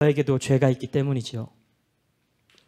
저에게도 죄가 있기 때문이지요.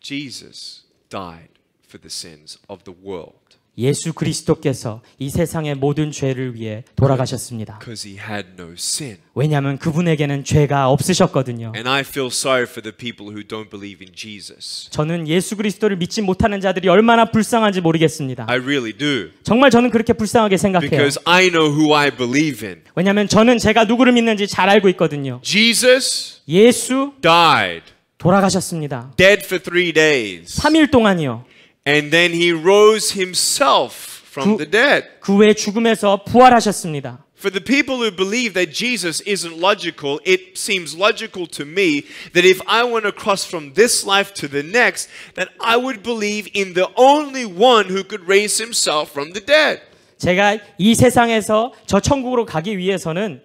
Jesus died for the sins of the world. 예수 그리스도께서 이 세상의 모든 죄를 위해 돌아가셨습니다. Because he had no sin. 왜냐하면 그분에게는 죄가 없으셨거든요. And I feel sorry for the people who don't believe in Jesus. 저는 예수 그리스도를 믿지 못하는 자들이 얼마나 불쌍한지 모르겠습니다. I really do. 정말 저는 그렇게 불쌍하게 생각해요. Because I know who I believe in. 왜냐하면 저는 제가 누구를 믿는지 잘 알고 있거든요. Jesus 예수 died, 돌아가셨습니다. dead for 3 days. 3일 동안이요. And then he rose himself from the dead. 그 후에 죽음에서 부활하셨습니다. For the people who believe that Jesus isn't logical, it seems logical to me that if I went across from this life to the next, that I would believe in the only one who could raise himself from the dead. 제가 이 세상에서 저 천국으로 가기 위해서는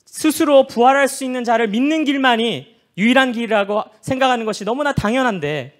스스로 부활할 수 있는 자를 믿는 길만이 유일한 길이라고 생각하는 것이 너무나 당연한데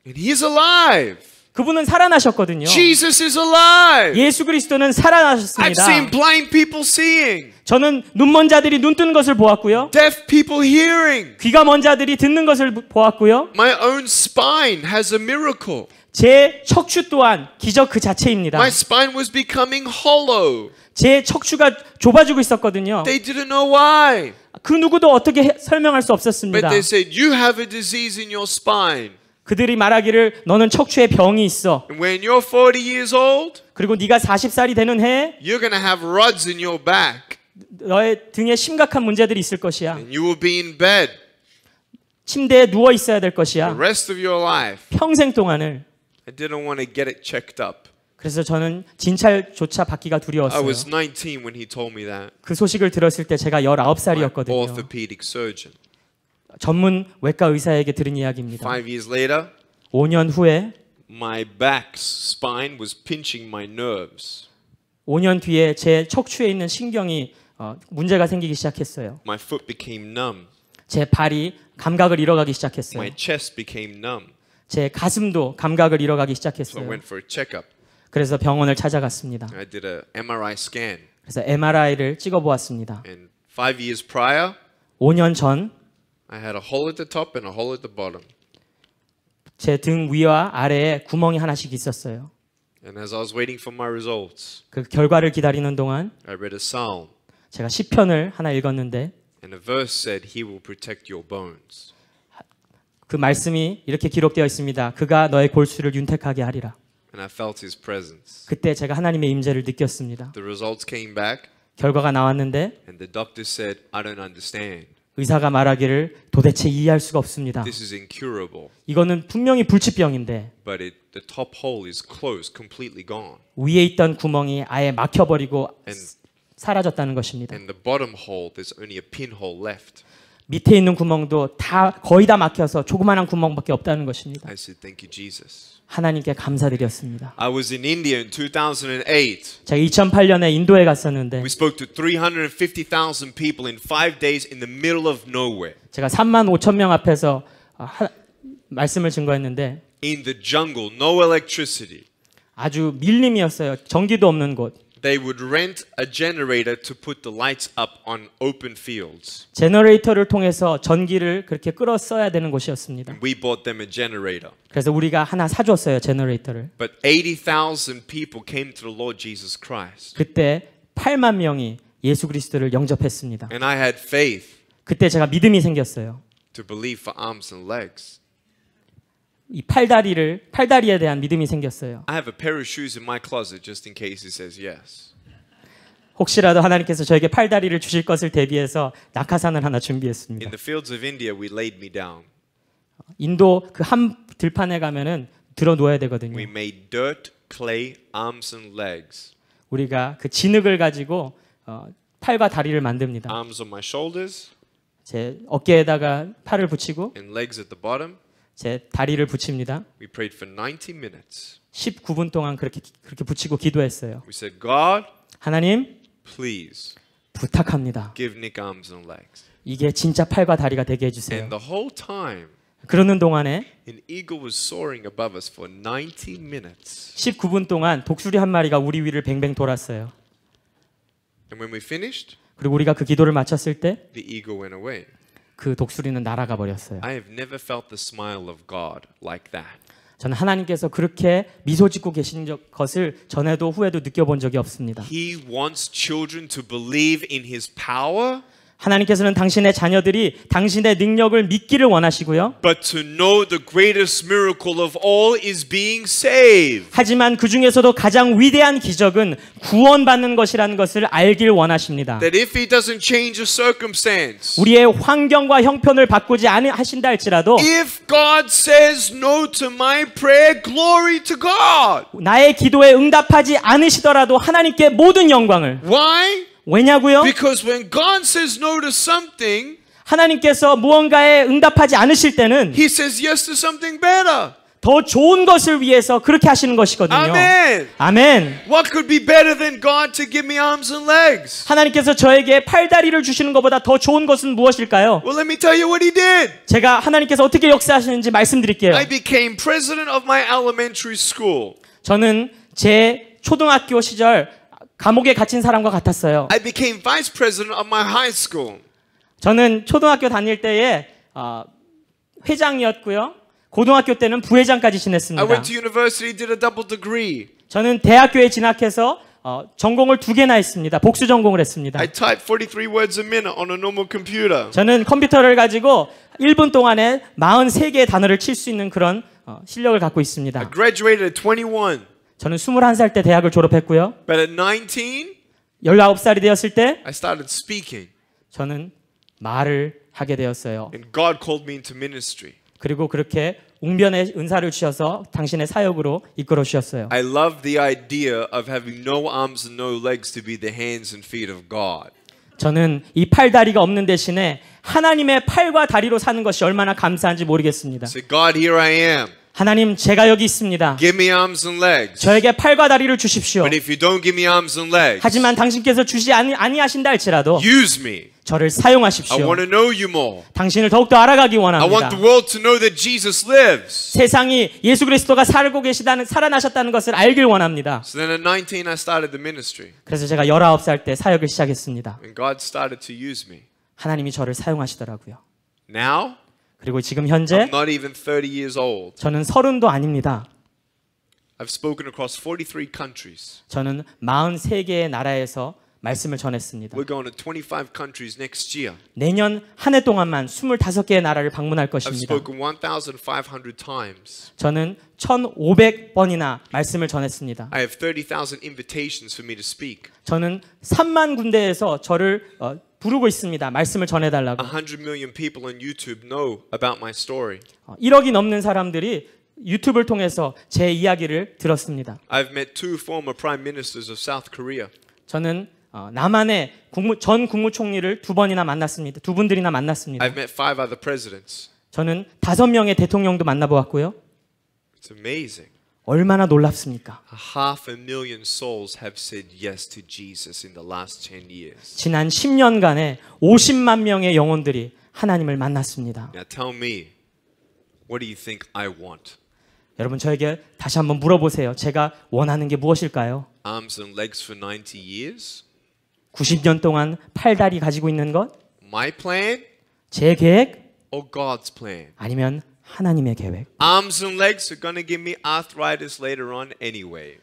And he's alive. 그분은 살아나셨거든요. Jesus is alive. 예수 그리스도는 I've 살아나셨습니다. seen blind people seeing, 저는 눈먼 자들이 눈 뜨는 것을 보았고요. deaf people hearing. 귀가 먼 자들이 듣는 것을 보았고요. My own spine has a miracle. 제 척추 또한 기적 그 자체입니다. My spine was becoming hollow. 제 척추가 좁아지고 있었거든요. They didn't know why. 그 누구도 어떻게 설명할 수 But 없었습니다. they said, you have a disease in your spine. 그들이 말하기를 너는 척추에 병이 있어. And when you're 40 years old, 그리고 네가 40살이 되는 해에 you're going to have rods in your back. 너의 등에 심각한 문제들이 있을 것이야. And you will be in bed 침대에 누워 있어야 될 the 것이야. rest of your life. 평생 동안을. I didn't want to get it checked up. 그래서 저는 진찰조차 받기가 I 두려웠어요. was 19 when he told me that. 그 소식을 들었을 때 제가 My 19살이었거든요. orthopedic surgeon. 전문 외과 의사에게 들은 이야기입니다. 5 years later, 5년 후에 my back spine was pinching my nerves. 5년 뒤에 제 척추에 있는 신경이 문제가 생기기 시작했어요. My foot became numb. 제 발이 감각을 잃어가기 시작했어요. My chest became numb. 제 가슴도 감각을 잃어가기 So I 시작했어요. went for a checkup. 그래서 병원을 찾아갔습니다. I did a MRI scan. 그래서 MRI를 찍어보았습니다. And 5 years prior, 5년 전 I had a hole at the top and a hole at the bottom. 제 등 위와 아래에 구멍이 하나씩 있었어요. And as I was waiting for my results, 그 결과를 기다리는 동안 I read a psalm. 제가 시편을 하나 읽었는데 And a verse said, He will protect your bones. 그 말씀이 이렇게 기록되어 있습니다. 그가 너의 골수를 윤택하게 하리라. And I felt His presence. 그때 제가 하나님의 임재를 느꼈습니다. The results came back, 결과가 나왔는데 and the doctor said, I don't understand. 의사가 말하기를 도대체 이해할 수가 없습니다. This is incurable. 이거는 분명히 불치병인데 But the top hole is closed, completely gone. 위에 있던 구멍이 아예 막혀버리고 And 사라졌다는 것입니다. the bottom hole, there's only a pinhole left. 밑에 있는 구멍도 거의 다 막혀서 조그마한 구멍밖에 없다는 것입니다. I said, Thank you, Jesus. 하나님께 감사드렸습니다. I was in India in 2008. 제가 2008년에 인도에 갔었는데 We spoke to 350,000 people in 5 days in the middle of nowhere. 제가 3만 5천 명 앞에서 말씀을 증거했는데 In the jungle, no electricity. 아주 밀림이었어요. 전기도 없는 곳. They would rent a generator to put the lights up on open fields. 제너레이터를 통해서 전기를 그렇게 끌어 써야 되는 곳이었습니다. We bought them a generator. 그래서 우리가 하나 사줬어요. 제너레이터를. But 80,000 people came to the Lord Jesus Christ. 그때 8만 명이 예수 그리스도를 영접했습니다. And I had faith 그때 제가 믿음이 생겼어요. to believe for arms and legs. 이 팔다리에 대한 믿음이 생겼어요. I have a pair of shoes in my closet just in case he says yes. 혹시라도 하나님께서 저에게 팔다리를 주실 것을 대비해서 낙하산을 하나 In 준비했습니다. the fields of India, we laid me down. 인도 그 한 들판에 가면은 들어 놓아야 되거든요. We made dirt, clay, arms and legs. 우리가 그 진흙을 가지고 팔과 다리를 만듭니다. Arms on my shoulders 제 어깨에다가 팔을 붙이고 and legs at the bottom. 제 다리를 붙입니다. We prayed for 90 minutes. 19분 동안 그렇게 붙이고 기도했어요. We said, God, 하나님 please 부탁합니다. give Nick arms and legs. 이게 진짜 팔과 다리가 되게 해주세요. And the whole time, 그러는 동안에 an eagle was soaring above us for 90 minutes. 19분 동안 독수리 한 마리가 우리 위를 뱅뱅 돌았어요. And when we finished, 그리고 우리가 그 기도를 마쳤을 때 the eagle went away. 그 독수리는 날아가 버렸어요. I have never felt the smile of God like that. 저는 하나님께서 그렇게 미소 짓고 계신 것을 전에도 후에도 느껴본 적이 없습니다. He wants children to believe in His power, 하나님께서는 당신의 자녀들이 당신의 능력을 믿기를 원하시고요. but to know the greatest miracle of all is being saved. 하지만 그 중에서도 가장 위대한 기적은 구원받는 것이라는 것을 알길 원하십니다. That if He doesn't change a circumstance, 우리의 환경과 형편을 바꾸지 않으신다 할지라도 if God says no to my prayer, glory to God. 나의 기도에 응답하지 않으시더라도 하나님께 모든 영광을. Why? 왜냐고요? Because when God says no to something, 하나님께서 무언가에 응답하지 않으실 때는 He says yes to something better. 더 좋은 것을 위해서 그렇게 하시는 것이거든요. Amen. 아멘. What could be better than God to give me arms and legs? 하나님께서 저에게 팔다리를 주시는 것보다 더 좋은 것은 무엇일까요? Well, let me tell you what He did. 제가 하나님께서 어떻게 역사하시는지 말씀드릴게요. I became president of my elementary school. 저는 제 초등학교 시절 감옥에 갇힌 사람과 같았어요. I became vice president of my high school. 저는 초등학교 다닐 때에 회장이었고요. 고등학교 때는 부회장까지 I 지냈습니다. went to university, did a double degree. 저는 대학교에 진학해서 전공을 2개나 했습니다. 복수 전공을 했습니다. I typed 43 words a minute on a normal computer. 저는 컴퓨터를 가지고 1분 동안에 43개의 단어를 칠 수 있는 그런 실력을 갖고 I 있습니다. graduated at 21. 저는 21살 때 대학을 졸업했고요. But at 19, 19살이 되었을 때 I started speaking. 저는 말을 하게 되었어요. And God called me into ministry. 그리고 그렇게 웅변의 은사를 주셔서 당신의 사역으로 이끌어 주셨어요. I love the idea of having no arms and no legs to be the hands and feet of God. 저는 이 팔다리가 없는 대신에 하나님의 팔과 다리로 사는 것이 얼마나 감사한지 모르겠습니다. Say, God, here I am. 하나님, 제가 여기 있습니다. Give me arms and legs. 저에게 팔과 다리를 주십시오. But if you don't give me arms and legs, 하지만 당신께서 주지 아니하신다 할지라도 use me. 저를 I 사용하십시오. want to know you more. 당신을 더욱더 알아가기 I want 원합니다. the world to know that Jesus lives. 세상이 예수 그리스도가 살아나셨다는 것을 알길 원합니다. So then at 19, I started the ministry. 그래서 제가 19살 때 사역을 시작했습니다. And God started to use me. 하나님이 저를 사용하시더라고요. Now, 그리고 지금 현재 I'm not even 30 years old. 저는 30도 아닙니다. I've spoken across 43 countries. 저는 43개의 나라에서 말씀을 전했습니다. We're going to 25 countries next year. 내년 한 해 동안만 25개의 나라를 방문할 I've 것입니다. spoken 1,500 times. 저는 1,500번이나 말씀을 전했습니다. I have 30,000 invitations for me to speak. 저는 3만 군데에서 저를 부르고 있습니다. 말씀을 전해달라고. 100 million people on YouTube know about my story. 1억이 넘는 사람들이 유튜브를 통해서 제 이야기를 들었습니다. I've met 2 former prime ministers of South Korea. 저는 남한의 전 국무총리를 2번이나 만났습니다. 2분들이나 만났습니다. I've met 5 other presidents. 저는 5명의 대통령도 만나보았고요. It's amazing. 얼마나 놀랍습니까? 500,000 souls have said yes to Jesus in the last 10 years. 지난 10년간에 50만 명의 영혼들이 하나님을 만났습니다. Now tell me, what do you think I want? 여러분 저에게 다시 한번 물어보세요. 제가 원하는 게 무엇일까요? Arms and legs for 90 years? 90년 동안 팔다리 가지고 있는 것? My plan 제 계획? or God's plan? 아니면 하나님의 계획? Arms and legs are going to give me arthritis later on anyway.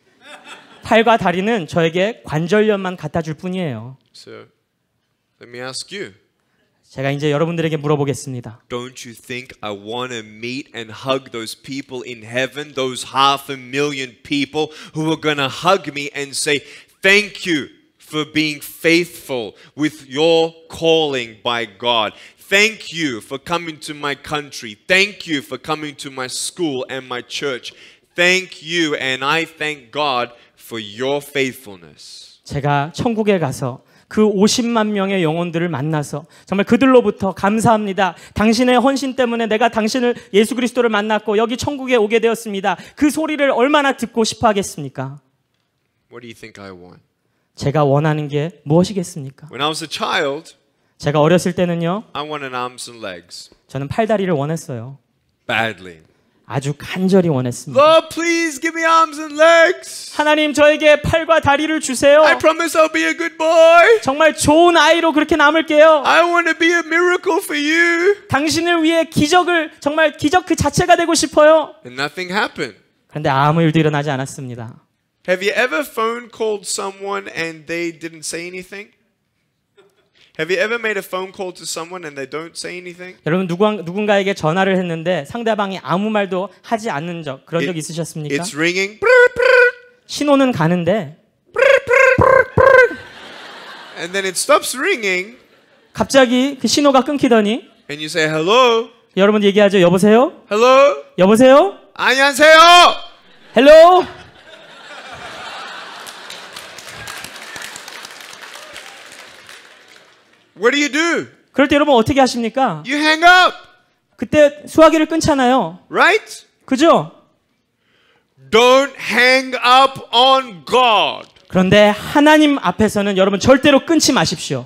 팔과 다리는 저에게 관절염만 갖다 줄 뿐이에요. So let me ask you. 제가 이제 여러분들에게 물어보겠습니다. Don't you think I want to meet and hug those people in heaven, those 500,000 people who are going to hug me and say, thank you for being faithful with your calling by God. Thank you for coming to my country. Thank you for coming to my school and my church. Thank you, and I thank God for your faithfulness. 제가 천국에 가서 그 50만 명의 영혼들을 만나서 정말 그들로부터 감사합니다. 당신의 헌신 때문에 내가 당신을 예수 그리스도를 만났고 여기 천국에 오게 되었습니다. 그 소리를 얼마나 듣고 싶어 하겠습니까? What do you think I want? 제가 원하는 게 무엇이겠습니까? When I was a child, 제가 어렸을 때는요. I wanted arms and legs 저는 팔다리를 원했어요. badly. 아주 간절히 원했습니다. Lord, please give me arms and legs. 하나님 저에게 팔과 다리를 주세요. I promise I'll be a good boy. 정말 좋은 아이로 그렇게 남을게요. I want to be a miracle for you. 당신을 위해 기적을 정말 기적 그 자체가 되고 싶어요. And nothing happened. 그런데 아무 일도 일어나지 않았습니다. Have you ever phone called someone and they didn't say anything? Have you ever made a phone call to someone and they don't say anything? 여러분 누군가에게 전화를 했는데 상대방이 아무 말도 하지 않는 그런 적 있으셨습니까? It's ringing. 신호는 가는데 And then it stops ringing. 갑자기 그 신호가 끊기더니 And you say hello. 여러분 얘기하죠. 여보세요? Hello. 여보세요? 안녕하세요. 헬로? What do you do? 그럴 때 여러분 어떻게 하십니까? You hang up. 그때 수화기를 끊잖아요. Right? 그죠? Don't hang up on God. 그런데 하나님 앞에서는 여러분 절대로 끊지 마십시오.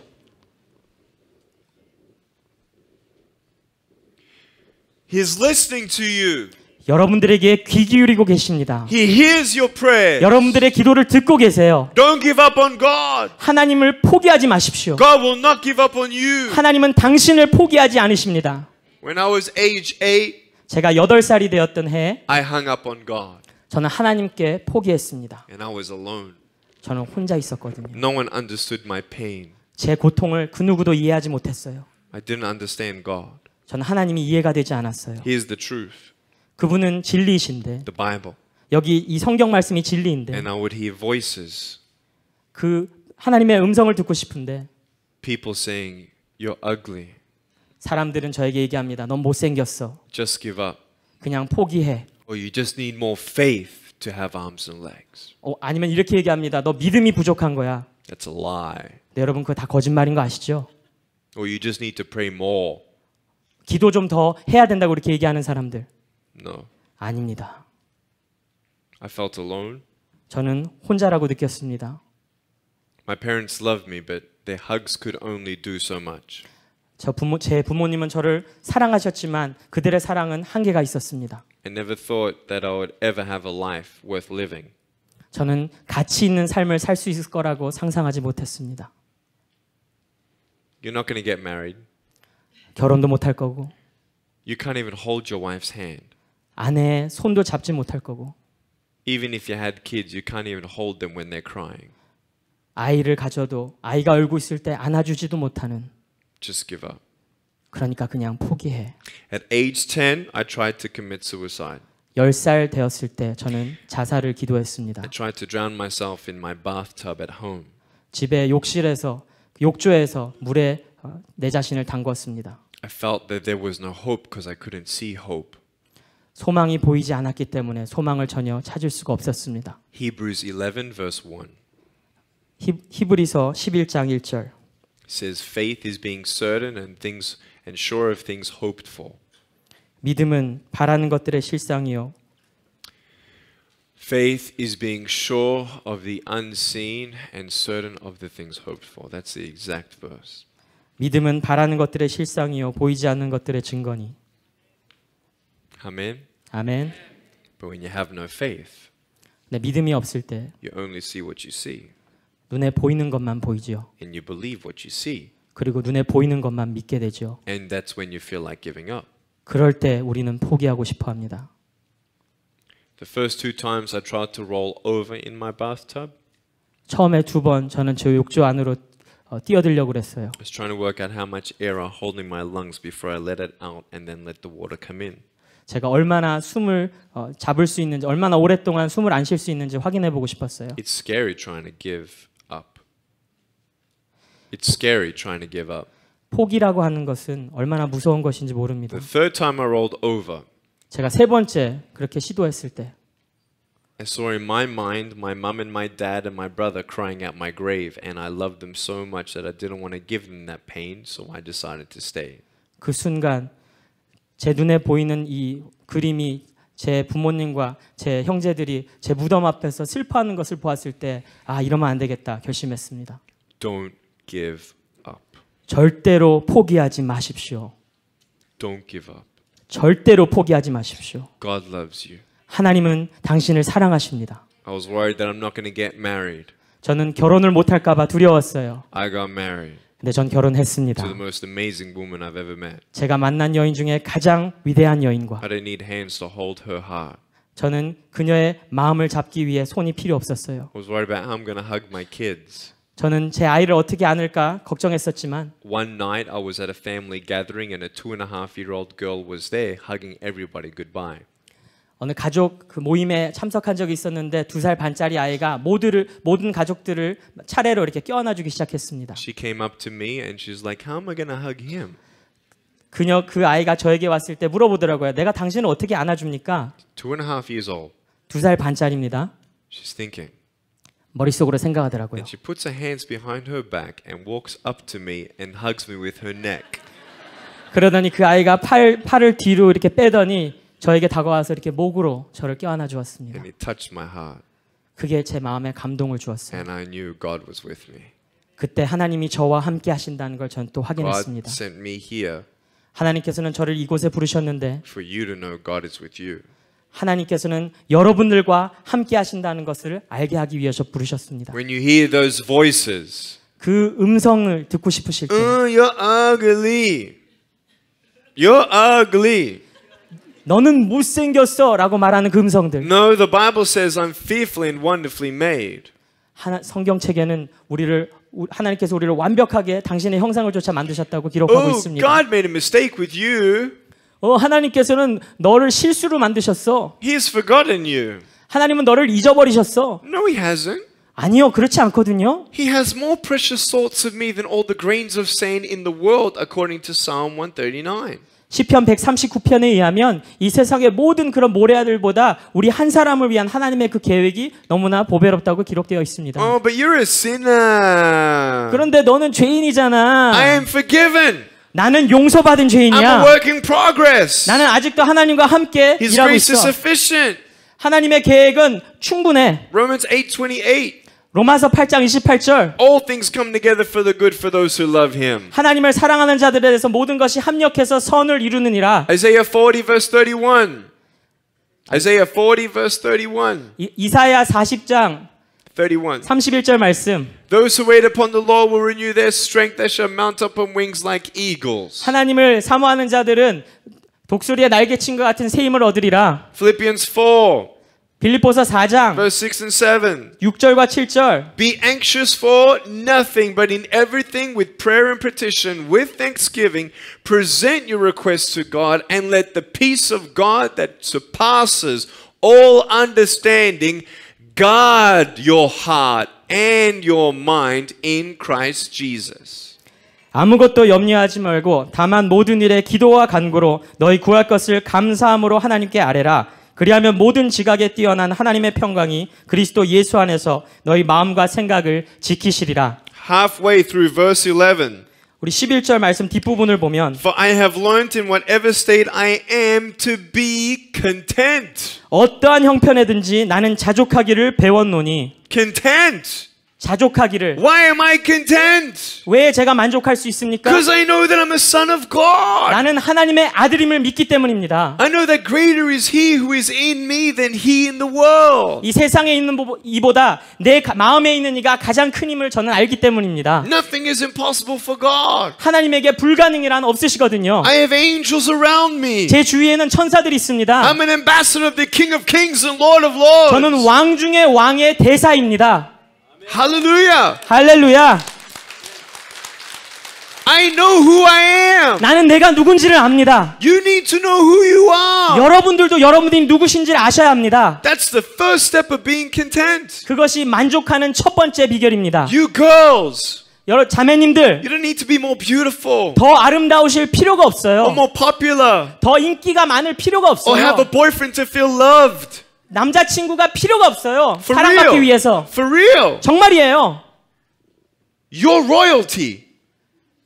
He's listening to you. 여러분들에게 귀 기울이고 계십니다. He hears your prayer. 여러분들의 기도를 듣고 계세요. Don't give up on God. 하나님을 포기하지 마십시오. God will not give up on you. 하나님은 당신을 포기하지 않으십니다. When I was age 8, 제가 8살이 되었던 해에 I hung up on God 저는 하나님께 포기했습니다. and I was alone. 저는 혼자 있었거든요. No one understood my pain. 제 고통을 그 누구도 이해하지 못했어요. I didn't understand God. 저는 하나님이 이해가 되지 않았어요. He is the truth, 그분은 진리이신데 the Bible. 여기 이 성경 말씀이 진리인데 And I would hear voices, 그 하나님의 음성을 듣고 싶은데 people saying, "You're ugly. 사람들은 저에게 얘기합니다. 넌 못생겼어. Just give up." 그냥 포기해. Or you just need more faith to have arms and legs. 아니면 이렇게 얘기합니다. 너 믿음이 부족한 거야. That's a lie. 네, 여러분 그거 다 거짓말인 거 아시죠? Or you just need to pray more. 기도 좀 더 해야 된다고 이렇게 얘기하는 사람들. No. 아닙니다. I felt alone. 저는 혼자라고 느꼈습니다. My parents loved me, but their hugs could only do so much. 제 부모님은 저를 사랑하셨지만 그들의 사랑은 한계가 있었습니다. I never thought that I would ever have a life worth living. 저는 가치 있는 삶을 살 수 있을 거라고 상상하지 못했습니다. You're not going to get married. 결혼도 못할 거고 You can't even hold your wife's hand. 아내의 손도 잡지 못할 거고 Even if you had kids, you can't even hold them when they're crying. 아이를 가져도 아이가 울고 있을 때 안아주지도 못하는 Just give up. 그러니까 그냥 포기해. At age 10, I tried to commit suicide. 10살 되었을 때 저는 자살을 기도했습니다. I tried to drown myself in my bathtub at home. 집에 욕실에서 욕조에서 물에 내 자신을 담궜습니다. I felt that there was no hope because I couldn't see hope. 소망이 보이지 않았기 때문에 소망을 전혀 찾을 수가 없었습니다. Hebrews 11 verse 1 히브리서 11장 1절 says faith is being certain and sure of things hoped for. 믿음은 바라는 것들의 실상이요 Faith is being sure of the unseen and certain of the things hoped for. That's the exact verse. 믿음은 바라는 것들의 실상이요 보이지 않는 것들의 증거니. Amen. 아멘. But when you have no faith, 네, 믿음이 없을 때 you only see what you see 눈에 보이는 것만 보이지요. and you believe what you see. 그리고 눈에 보이는 것만 믿게 되죠. And that's when you feel like giving up. 그럴 때 우리는 포기하고 싶어 합니다. The first 2 times I tried to roll over in my bathtub, 처음에 2번 저는 제 욕조 안으로 뛰어들려고 그랬어요. I was trying to work out how much air I hold in my lungs before I let it out and then let the water come in. 제가 얼마나 숨을 잡을 수 있는지, 얼마나 오랫동안 숨을 안 쉴 수 있는지 확인해 보고 싶었어요. It's scary trying to give up. It's scary trying to give up. 포기라고 하는 것은 얼마나 무서운 것인지 모릅니다. The third time I rolled over, 제가 3번째 그렇게 시도했을 때 I saw in my mind my mom and my dad and my brother crying at my grave, and I loved them so much that I didn't want to give them that pain, so I decided to stay. 그 순간 제 눈에 보이는 이 그림이 제 부모님과 제 형제들이 제 무덤 앞에서 슬퍼하는 것을 보았을 때 이러면 안 되겠다 결심했습니다. Don't give up. 절대로 포기하지 마십시오. Don't give up. 절대로 포기하지 마십시오. God loves you. 하나님은 당신을 사랑하십니다. I was worried that I'm not going to get married. 저는 결혼을 못할까 봐 두려웠어요. I got married 근데 전 결혼했습니다. to the most amazing woman I've ever met. 제가 만난 여인 중에 가장 위대한 여인과 I didn't need hands to hold her heart. 저는 그녀의 마음을 잡기 위해 손이 필요 없었어요. I was worried about how I'm going to hug my kids. 저는 제 아이를 어떻게 안을까 걱정했었지만 One night I was at a family gathering and a 2.5-year-old girl was there hugging everybody goodbye. 어느 가족 그 모임에 참석한 적이 있었는데 2살 반짜리 아이가 모든 가족들을 차례로 이렇게 껴안아주기 시작했습니다. She came up to me and she's like, how am I going to hug him? 그 아이가 저에게 왔을 때 물어보더라고요. 내가 당신을 어떻게 안아줍니까? 2.5 years old. 2살 반짜리입니다. She's thinking. 머릿속으로 생각하더라고요. And she puts her hands behind her back and walks up to me and hugs me with her neck. 그러더니 그 아이가 팔을 뒤로 이렇게 빼더니 저에게 다가와서 이렇게 목으로 저를 껴안아 주었습니다. And it touched my heart. 그게 제 마음에 감동을 주었어요. And I knew God was with me. 그때 하나님이 저와 함께 하신다는 걸 전 또 God 확인했습니다. sent me here 하나님께서는 저를 이곳에 부르셨는데 for you to know God is with you. 하나님께서는 여러분들과 함께 하신다는 것을 알게 하기 위해서 부르셨습니다. When you hear those voices, 그 음성을 듣고 싶으실 때 you're ugly. You're ugly. 너는 못생겼어 라고 말하는 그 음성들. No, the Bible says I'm fearfully and wonderfully made. 성경책에는 하나님께서 우리를 완벽하게 당신의 형상을 쫓아 만드셨다고 기록하고 있습니다. God made a mistake with you. 하나님께서는 너를 실수로 만드셨어. He has forgotten you. 하나님은 너를 잊어버리셨어. No, he hasn't. 아니요, 그렇지 않거든요. He has more precious thoughts of me than all the grains of sand in the world, according to Psalm 139. 시편 139편에 의하면 이 세상의 모든 그런 모래아들보다 우리 한 사람을 위한 하나님의 그 계획이 너무나 보배롭다고 기록되어 있습니다. Oh, but you're a sinner. 그런데 너는 죄인이잖아. I am forgiven. 나는 용서받은 I'm a 죄인이야. work in progress. 나는 아직도 하나님과 함께 His 일하고 grace is 있어. sufficient. 하나님의 계획은 충분해. Romans 8:28. 로마서 8장 28절. All things come together for the good for those who love him. 하나님을 사랑하는 자들에 대해서 모든 것이 합력해서 선을 이루느니라. Isaiah 40 verse 31. Isaiah 40 verse 31. 이사야 40장 31. 31절 말씀. Those who wait upon the Lord will renew their strength. They shall mount up on wings like eagles. 하나님을 사모하는 자들은 독수리의 날개친과 같은 새 힘을 얻으리라. Philippians 4 빌립보서 4장 verse 6 and 7. 6절과 7절. Be anxious for nothing, but in everything with prayer and petition, with thanksgiving, present your requests to God, and let the peace of God that surpasses all understanding guard your heart and your mind in Christ Jesus. 아무것도 염려하지 말고 다만 모든 일에 기도와 간구로 너희 구할 것을 감사함으로 하나님께 아뢰라. 그리하면 모든 지각에 뛰어난 하나님의 평강이 그리스도 예수 안에서 너희 마음과 생각을 지키시리라. Halfway through verse 11. 우리 11절 말씀 뒷부분을 보면 For I have learned in whatever state I am to be content. 어떠한 형편에든지 나는 자족하기를 배웠노니. Content. 자족하기를. Why am I content? 왜 제가 만족할 수 있습니까? Because I know that I'm a son of God. 나는 하나님의 아들임을 믿기 때문입니다. I know that greater is He who is in me than he in the world. 이 세상에 있는 이보다 내 마음에 있는 이가 가장 큰 힘을 저는 알기 때문입니다. Nothing is impossible for God. 하나님에게 불가능이란 없으시거든요. I have angels around me. 제 주위에는 천사들이 있습니다. I'm an ambassador of the King of Kings and Lord of Lords. 저는 왕 중에 왕의 대사입니다. Hallelujah. 할렐루야. I know who I am. 나는 내가 누군지를 압니다. You need to know who you are. 여러분들도 여러분들이 누구신지를 아셔야 합니다. That's the first step of being content. 그것이 만족하는 첫 번째 비결입니다. You girls, 여러 자매님들, you don't need to be more beautiful 더 아름다우실 필요가 없어요. or more popular 더 인기가 많을 필요가 or 없어요. have a boyfriend to feel loved. 남자친구가 필요가 없어요. For 사랑받기 real. 위해서. For real. 정말이에요. Your royalty.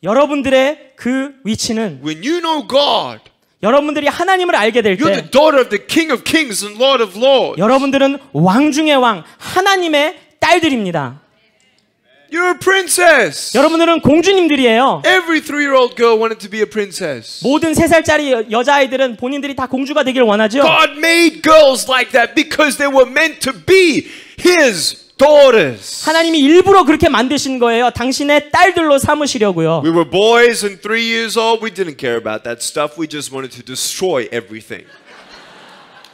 여러분들의 그 위치는 When you know God, 여러분들이 하나님을 알게 될 you're the 때 daughter of the King of Kings and Lord of Lords. 여러분들은 왕 중의 왕 하나님의 딸들입니다. You're a princess. 여러분들은 공주님들이에요. Every 3-year-old girl wanted to be a princess. 모든 3살짜리 여자아이들은 본인들이 다 공주가 되길 원하죠. God made girls like that because they were meant to be His daughters. 하나님이 일부러 그렇게 만드신 거예요. 당신의 딸들로 삼으시려고요. We were boys and 3 years old. We didn't care about that stuff. We just wanted to destroy everything.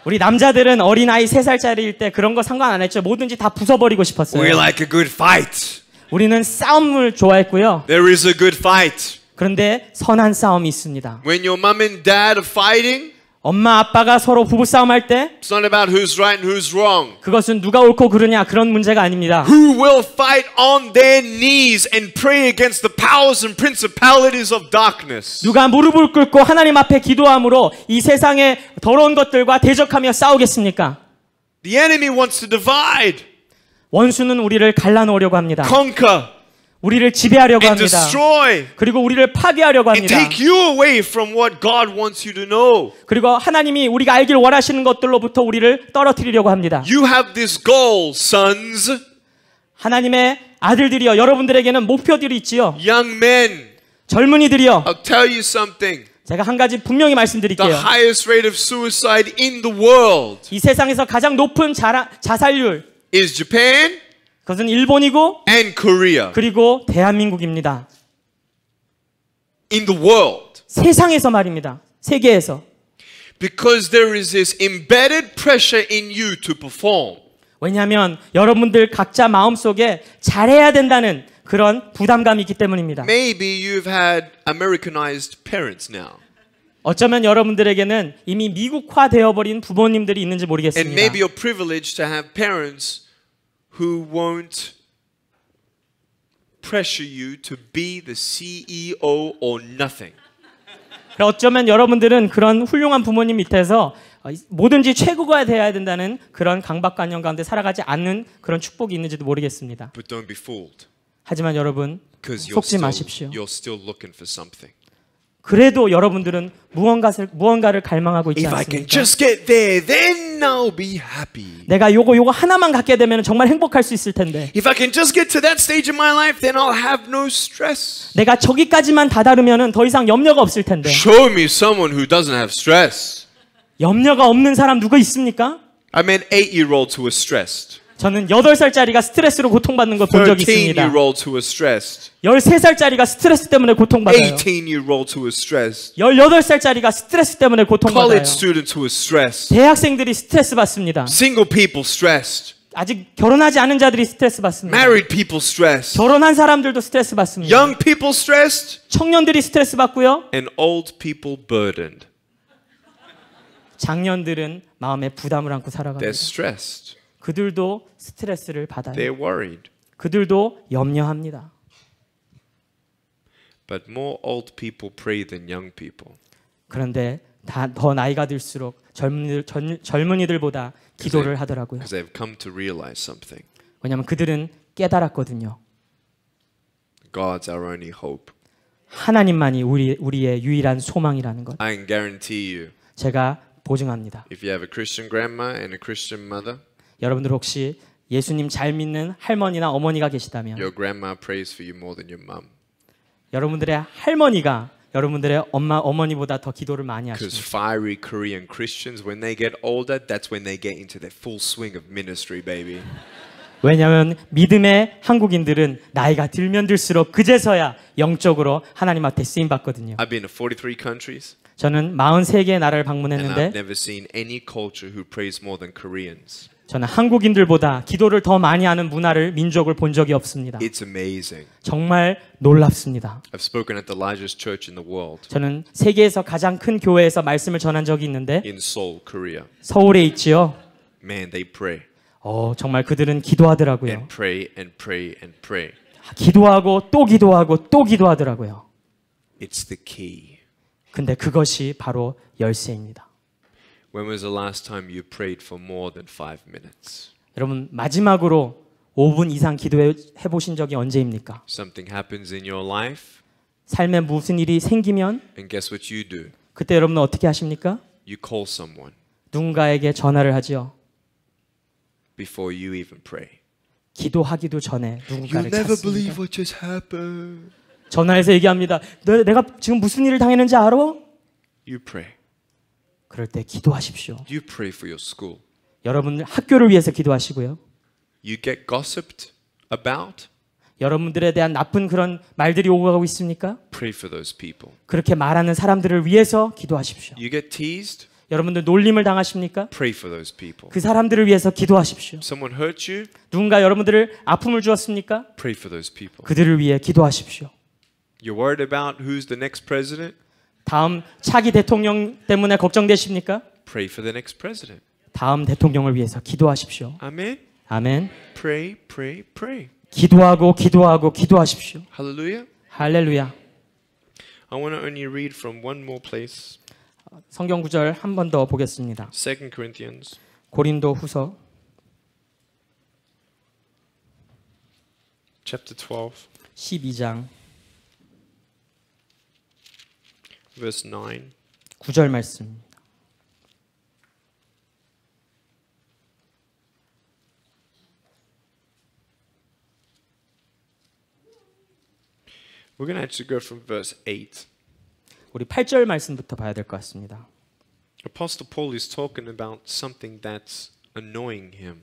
우리 남자들은 어린아이 3살짜리일 때 그런 거 상관 안 했죠. 뭐든지 다 부숴버리고 싶었어요. We like a good fight. 우리는 싸움을 좋아했고요. There is a good fight. 그런데 선한 싸움이 있습니다. When your mom and dad are fighting, 엄마 아빠가 서로 부부싸움할 때 it's not about who's right and who's wrong. 그것은 누가 옳고 그르냐 그런 문제가 아닙니다. Who will fight on their knees and pray against the powers and principalities of darkness? 누가 무릎을 꿇고 하나님 앞에 기도함으로 이 세상의 더러운 것들과 대적하며 싸우겠습니까? The enemy wants to divide, 원수는 우리를 갈라놓으려고 합니다. conquer, 우리를 지배하려고 and 합니다. destroy, 그리고 우리를 파괴하려고 and 합니다. take you away from what God wants you to know. 그리고 하나님이 우리가 알길 원하시는 것들로부터 우리를 떨어뜨리려고 합니다. You have this goal, sons, 하나님의 아들들이여, 여러분들에게는 목표들이 있지요. young men. 젊은이들이여, I'll tell you something. 제가 한 가지 분명히 The 말씀드릴게요. highest rate of suicide in the world 이 세상에서 가장 높은 자살률, is Japan 그것은 일본이고 and Korea. 그리고 대한민국입니다. In the world. 세상에서 말입니다. 세계에서. Because there is this embedded pressure in you to perform. 왜냐하면 여러분들 각자 마음속에 잘해야 된다는 그런 부담감이 있기 때문입니다. Maybe you've had Americanized parents now. 어쩌면 여러분들에게는 이미 미국화되어 버린 부모님들이 있는지 And 모르겠습니다. maybe you're privileged to have parents who won't pressure you to be the CEO or nothing. 어쩌면 여러분들은 그런 훌륭한 부모님 밑에서 뭐든지 최고가 돼야 된다는 그런 강박관념 가운데 살아가지 않는 그런 축복이 있는지도 모르겠습니다. But don't be fooled. 하지만 여러분 Because 속지 마십시오. you're still looking for something. 그래도 여러분들은 무언가를 갈망하고 있지 If I can 않습니까? just get there, then I'll be happy. 내가 요거 하나만 갖게 되면 정말 행복할 수 있을 텐데 If I can just get to that stage in my life, then I'll have no stress. 내가 저기까지만 다다르면 더 이상 염려가 없을 텐데 Show me someone who doesn't have stress. 염려가 없는 사람 누가 있습니까? I met 8-year-olds who were stressed. 저는 8살짜리가 스트레스로 고통받는 걸 본 적이 있습니다. 13-year-olds who were stressed. 13살짜리가 스트레스 때문에 고통받아요. 18-year-olds who were stressed. 18살짜리가 스트레스 때문에 고통받아요. College students who were stressed. 대학생들이 스트레스 받습니다. Single people stressed. 아직 결혼하지 않은 자들이 스트레스 받습니다. Married people stressed. 결혼한 사람들도 스트레스 받습니다. Young people stressed. 청년들이 스트레스 받고요. And old people burdened. 장년들은 마음에 부담을 안고 살아갑니다. They're stressed. 그들도 스트레스를 받아요. They're worried. 그들도 염려합니다. But more old people pray than young people. 그런데 더 나이가 들수록 젊은이들보다 기도를 하더라고요. Because they've come to realize something. 왜냐하면 그들은 깨달았거든요. God's our only hope. 하나님만이 우리의 유일한 소망이라는 것. I can guarantee you. 제가 보증합니다. If you have a Christian grandma and a Christian mother, 여러분들 혹시 예수님 잘 믿는 할머니나 어머니가 계시다면 your grandma prays for you more than your mom. 여러분들의 할머니가 여러분들의 어머니보다 더 기도를 많이 Because 하십니다. fiery Korean Christians, when they get older, that's when they get into their full swing of ministry, baby. 왜냐하면 믿음의 한국인들은 나이가 들면 들수록 그제서야 영적으로 하나님 앞에 쓰임 받거든요. I've been to 43 countries, 저는 43개의 나라를 and I've 방문했는데 never seen any culture who prays more than Koreans. 저는 한국인들보다 기도를 더 많이 하는 문화를 민족을 본 적이 없습니다. It's amazing. 정말 놀랍습니다. I've spoken at the largest church in the world, 저는 세계에서 가장 큰 교회에서 말씀을 전한 적이 있는데 in Seoul, Korea. 서울에 있지요. Man, they pray 정말 그들은 기도하더라고요. and pray and pray and pray. 기도하고 또 기도하고 또 기도하더라고요. It's the key. 근데 그것이 바로 열쇠입니다. When was the last time you prayed for more than 5 minutes? 여러분 마지막으로 5분 이상 기도해 보신 적이 언제입니까? Something happens in your life, 삶에 무슨 일이 생기면 and guess what you do? 그때 여러분은 어떻게 하십니까? You call someone 누군가에게 전화를 하지요. before you even pray. 기도하기도 전에 You'll 누군가를 never believe 찾습니다. what just happened. 전화해서 얘기합니다. 내가 지금 무슨 일을 당했는지 알아? You pray. 그럴 때 기도하십시오. You pray for your school. 여러분들 학교를 위해서 기도하시고요. You get gossiped about. 여러분들에 대한 나쁜 그런 말들이 오고 가고 있습니까? Pray for those people. 그렇게 말하는 사람들을 위해서 기도하십시오. You get teased. 여러분들 놀림을 당하십니까? Pray for those people. 그 사람들을 위해서 기도하십시오. Someone hurt you. 누군가 여러분들을 아픔을 주었습니까? Pray for those people. 그들을 위해 기도하십시오. You're worried about who's the next president. 다음 차기 대통령 때문에 걱정되십니까? Pray for the next president. 다음 대통령을 위해서 기도하십시오. Amen. 아멘. Pray, pray, pray. 기도하고 기도하고 기도하십시오. Hallelujah. 할렐루야. I want to only read from one more place. 성경 구절 한 번 더 보겠습니다. 2 Corinthians 고린도 후서 chapter 12, 12장 verse 9. 9절 말씀입니다. We're going to actually go from verse 8. 우리 8절 말씀부터 봐야 될 것 같습니다. Apostle Paul is talking about something that's annoying him.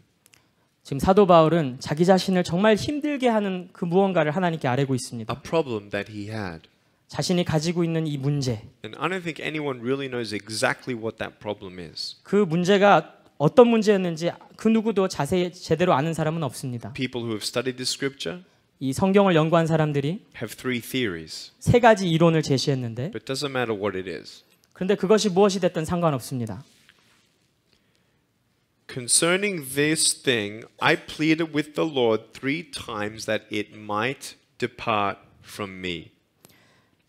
지금 사도 바울은 자기 자신을 정말 힘들게 하는 그 무언가를 하나님께 아뢰고 있습니다. A problem that he had. 자신이 가지고 있는 이 문제, And I don't think anyone really knows exactly what that problem is. 그 문제가 어떤 문제였는지 그 누구도 자세히 제대로 아는 사람은 없습니다. People who have studied the scripture 이 성경을 연구한 사람들이 have three theories, 세 가지 이론을 제시했는데 but it doesn't matter what it is. 그런데 그것이 무엇이 됐든 상관없습니다. Concerning this thing, I pleaded with the Lord 3 times that it might depart from me.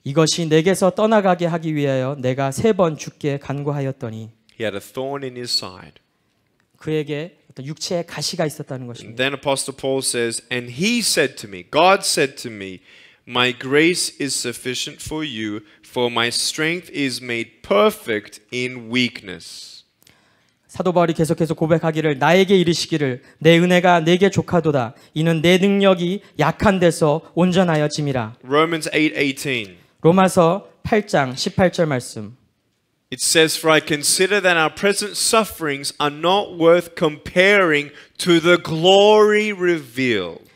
이것이 내게서 떠나가게 하기 위하여 내가 3번 주께 간구하였더니 He had a thorn in his side. 그에게 어떤 육체의 가시가 있었다는 And 것입니다. then Apostle Paul says, and he said to me, God said to me, my grace is sufficient for you, for my strength is made perfect in weakness. 사도 바울이 계속해서 고백하기를 나에게 이르시기를 내 은혜가 내게 족하도다. 이는 내 능력이 약한 데서 온전하여짐이라. Romans 8:18. 로마서 8장 18절 말씀. It says, for I consider that our present sufferings are not worth comparing to the glory revealed.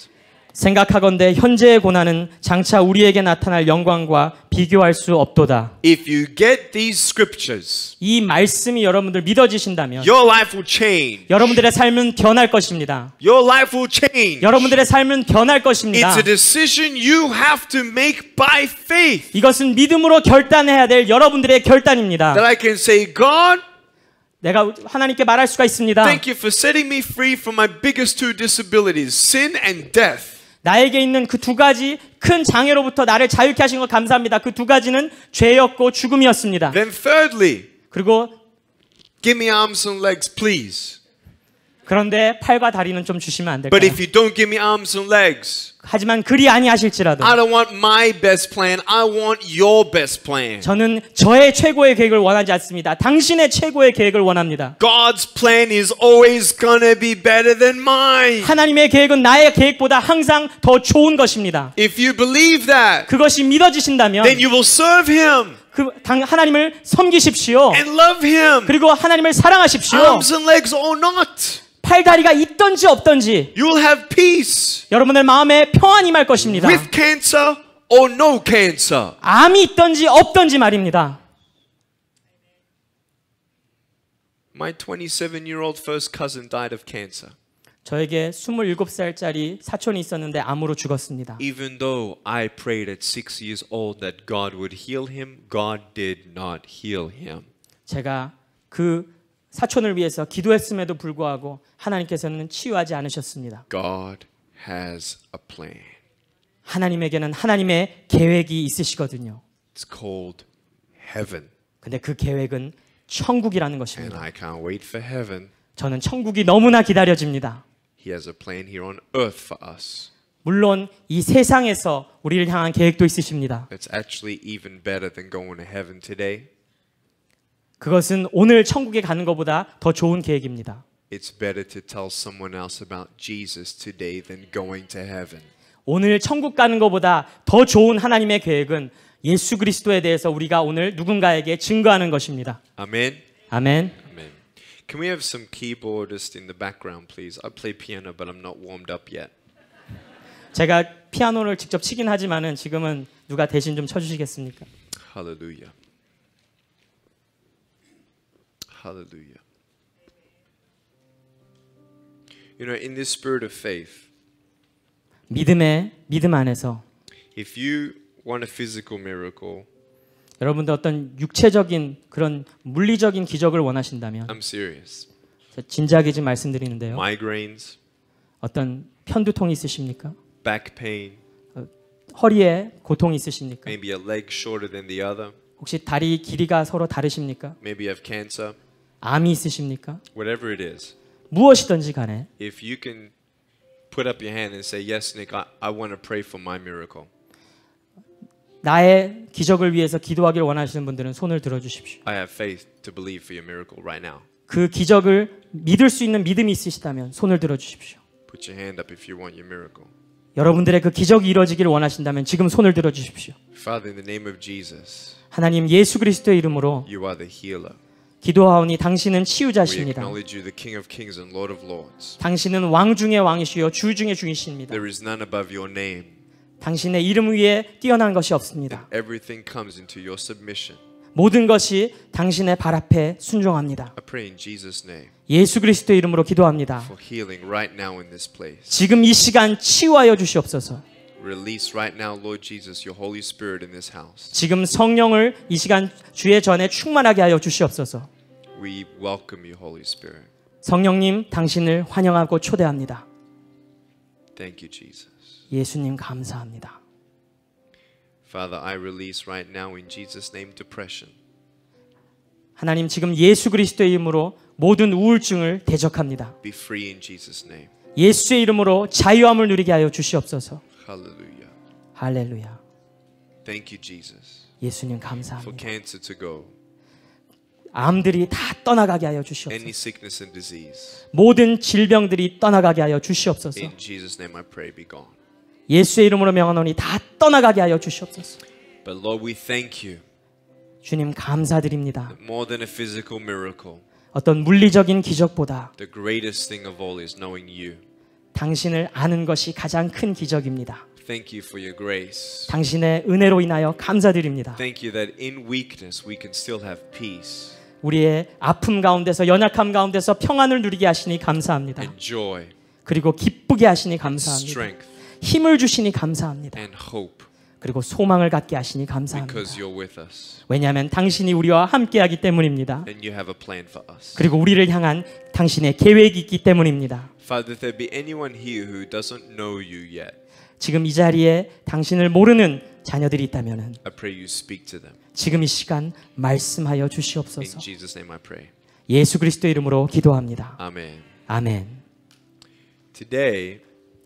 생각하건대 현재의 고난은 장차 우리에게 나타날 영광과 비교할 수 없도다. If you get these scriptures, 이 말씀이 여러분들 믿어지신다면 your life will change. 여러분들의 삶은 변할 것입니다. Your life will change. 여러분들의 삶은 변할 것입니다. It's a decision you have to make by faith. 이것은 믿음으로 결단해야 될 여러분들의 결단입니다. That I can say, God, 내가 하나님께 말할 수가 있습니다. thank you for setting me free from my biggest 2 disabilities, sin and death. 나에게 있는 그 2가지 큰 장애로부터 나를 자유케 하신 것 감사합니다. 그 2가지는 죄였고 죽음이었습니다. Then thirdly, 그리고 give me arms and legs, please. 그런데 팔과 다리는 좀 주시면 안 But 될까요? if you don't give me arms and legs, 하지만 그리 아니하실지라도 I don't want my best plan. I want your best plan. 저는 저의 최고의 계획을 원하지 않습니다. 당신의 최고의 계획을 원합니다. God's plan is always gonna be better than mine. 하나님의 계획은 나의 계획보다 항상 더 좋은 것입니다. If you believe that, 그것이 믿어지신다면 then you will serve Him 하나님을 섬기십시오. and love Him. 그리고 하나님을 사랑하십시오. Arms and legs or not, 팔다리가 있던지 없던지 you will have peace. 여러분의 마음에 평안이 임할 것입니다. With cancer or no cancer. 암이 있던지 없던지 말입니다. My 27-year-old first cousin died of cancer. 저에게 27살짜리 사촌이 있었는데 암으로 죽었습니다. Even though I prayed at 6 years old that God would heal him, God did not heal him. 제가 그 사촌을 위해서 기도했음에도 불구하고 하나님께서는 치유하지 않으셨습니다. God has a plan. 하나님에게는 하나님의 계획이 있으시거든요. It's called heaven. 근데 그 계획은 천국이라는 And 것입니다. I can't wait for heaven. 저는 천국이 너무나 기다려집니다. He has a plan here on earth for us. 물론 이 세상에서 우리를 향한 계획도 있으십니다. It's actually even better than going to heaven today. 그것은 오늘 천국에 가는 것보다 더 좋은 계획입니다. it's better to tell someone else about Jesus today than going to heaven. 오늘 천국 가는 것보다 더 좋은 하나님의 계획은 예수 그리스도에 대해서 우리가 오늘 누군가에게 증거하는 것입니다. Amen. 아멘. Amen. Can we have some keyboardists in the background, please? I play piano, but I'm not warmed up yet. 제가 피아노를 직접 치긴 하지만은 지금은 누가 대신 좀 쳐주시겠습니까? Hallelujah. Hallelujah. You know, in this spirit of faith, 믿음 안에서 if you want a physical miracle, 여러분들 어떤 육체적인 그런 물리적인 기적을 원하신다면 I'm serious. 진지하게 좀 말씀드리는데요. Migraines, 어떤 편두통이 있으십니까? back pain, 허리에 고통이 있으십니까? maybe a leg shorter than the other, 혹시 다리 길이가 서로 다르십니까? maybe you have cancer, 암이 있으십니까? whatever it is. 무엇이든지 간에 If you can put up your hand and say, yes, Nick, I want to pray for my miracle. 나의 기적을 위해서 기도하기를 원하시는 분들은 손을 들어주십시오. I have faith to believe for your miracle right now. 그 기적을 믿을 수 있는 믿음이 있으시다면 손을 들어주십시오. Put your hand up if you want your miracle. 여러분들의 그 기적이 이루어지기를 원하신다면 지금 손을 들어주십시오. Father, in the name of Jesus, 하나님 예수 그리스도의 이름으로 you are the healer. 기도하오니 당신은 We 치유자십니다. acknowledge you, the King of Kings and Lord of Lords. 당신은 왕 중의 왕이시요 주 중의 주이십니다. There is none above your name. 당신의 이름 위에 뛰어난 것이 없습니다. Everything comes into your submission. 모든 것이 당신의 발 앞에 순종합니다. I pray in Jesus' name 예수 그리스도의 이름으로 기도합니다. for healing right now in this place. 지금 이 시간 치유하여 주시옵소서. Release right now, Lord Jesus, your Holy Spirit in this house. 지금 성령을 이 시간 주의 전에 충만하게 하여 주시옵소서. We welcome you, Holy Spirit. 성령님 당신을 환영하고 초대합니다. Thank you, Jesus. 예수님 감사합니다. Father, I release right now in Jesus' name depression. 하나님 지금 예수 그리스도의 이름으로 모든 우울증을 대적합니다. Be free in Jesus' name. 예수의 이름으로 자유함을 누리게 하여 주시옵소서. Hallelujah. 할렐루야. Thank you, Jesus, 예수님 for 감사합니다. cancer to go. 암들이 다 떠나가게 하여 Any 주시옵소서. sickness and disease. 모든 질병들이 떠나가게 하여 주시옵소서. In Jesus' name I pray, be gone. 예수의 이름으로 명하노니 다 떠나가게 하여 주시옵소서. But Lord, we thank you 주님 감사드립니다. that more than a physical miracle, 어떤 물리적인 기적보다 the greatest thing of all is knowing you. 당신을 아는 것이 가장 큰 기적입니다. Thank you for your grace. 당신의 은혜로 인하여 감사드립니다. Thank you that in weakness we can still have peace 우리의 아픔 가운데서 연약함 가운데서 평안을 누리게 하시니 감사합니다. and joy, 그리고 기쁘게 하시니 감사합니다. strength 힘을 주시니 감사합니다. and hope 그리고 소망을 갖게 하시니 감사합니다. because you're with us 왜냐하면 당신이 우리와 함께하기 때문입니다. and you have a plan for us. 그리고 우리를 향한 당신의 계획이 있기 때문입니다. Father, if there be anyone here who doesn't know you yet, 지금 이 자리에 당신을 모르는 자녀들이 있다면 I pray you speak to them. 지금 이 시간 말씀하여 In 주시옵소서. Jesus' name I pray. 예수 그리스도 이름으로 기도합니다. Amen. 아멘. Today,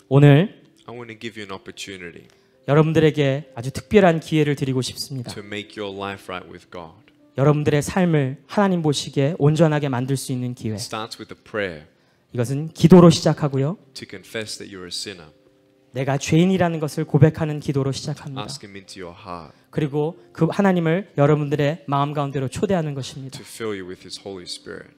오늘 I want to give you an opportunity 여러분들에게 아주 특별한 기회를 드리고 싶습니다. to make your life right with God. 여러분들의 삶을 하나님 보시기에 온전하게 만들 수 있는 기회. It starts with a prayer 이것은 기도로 시작하고요. to confess that you're a sinner. 내가 죄인이라는 것을 고백하는 기도로 시작합니다. Ask Him into your heart 그리고 그 하나님을 여러분들의 마음 가운데로 초대하는 것입니다. to fill you with His Holy Spirit,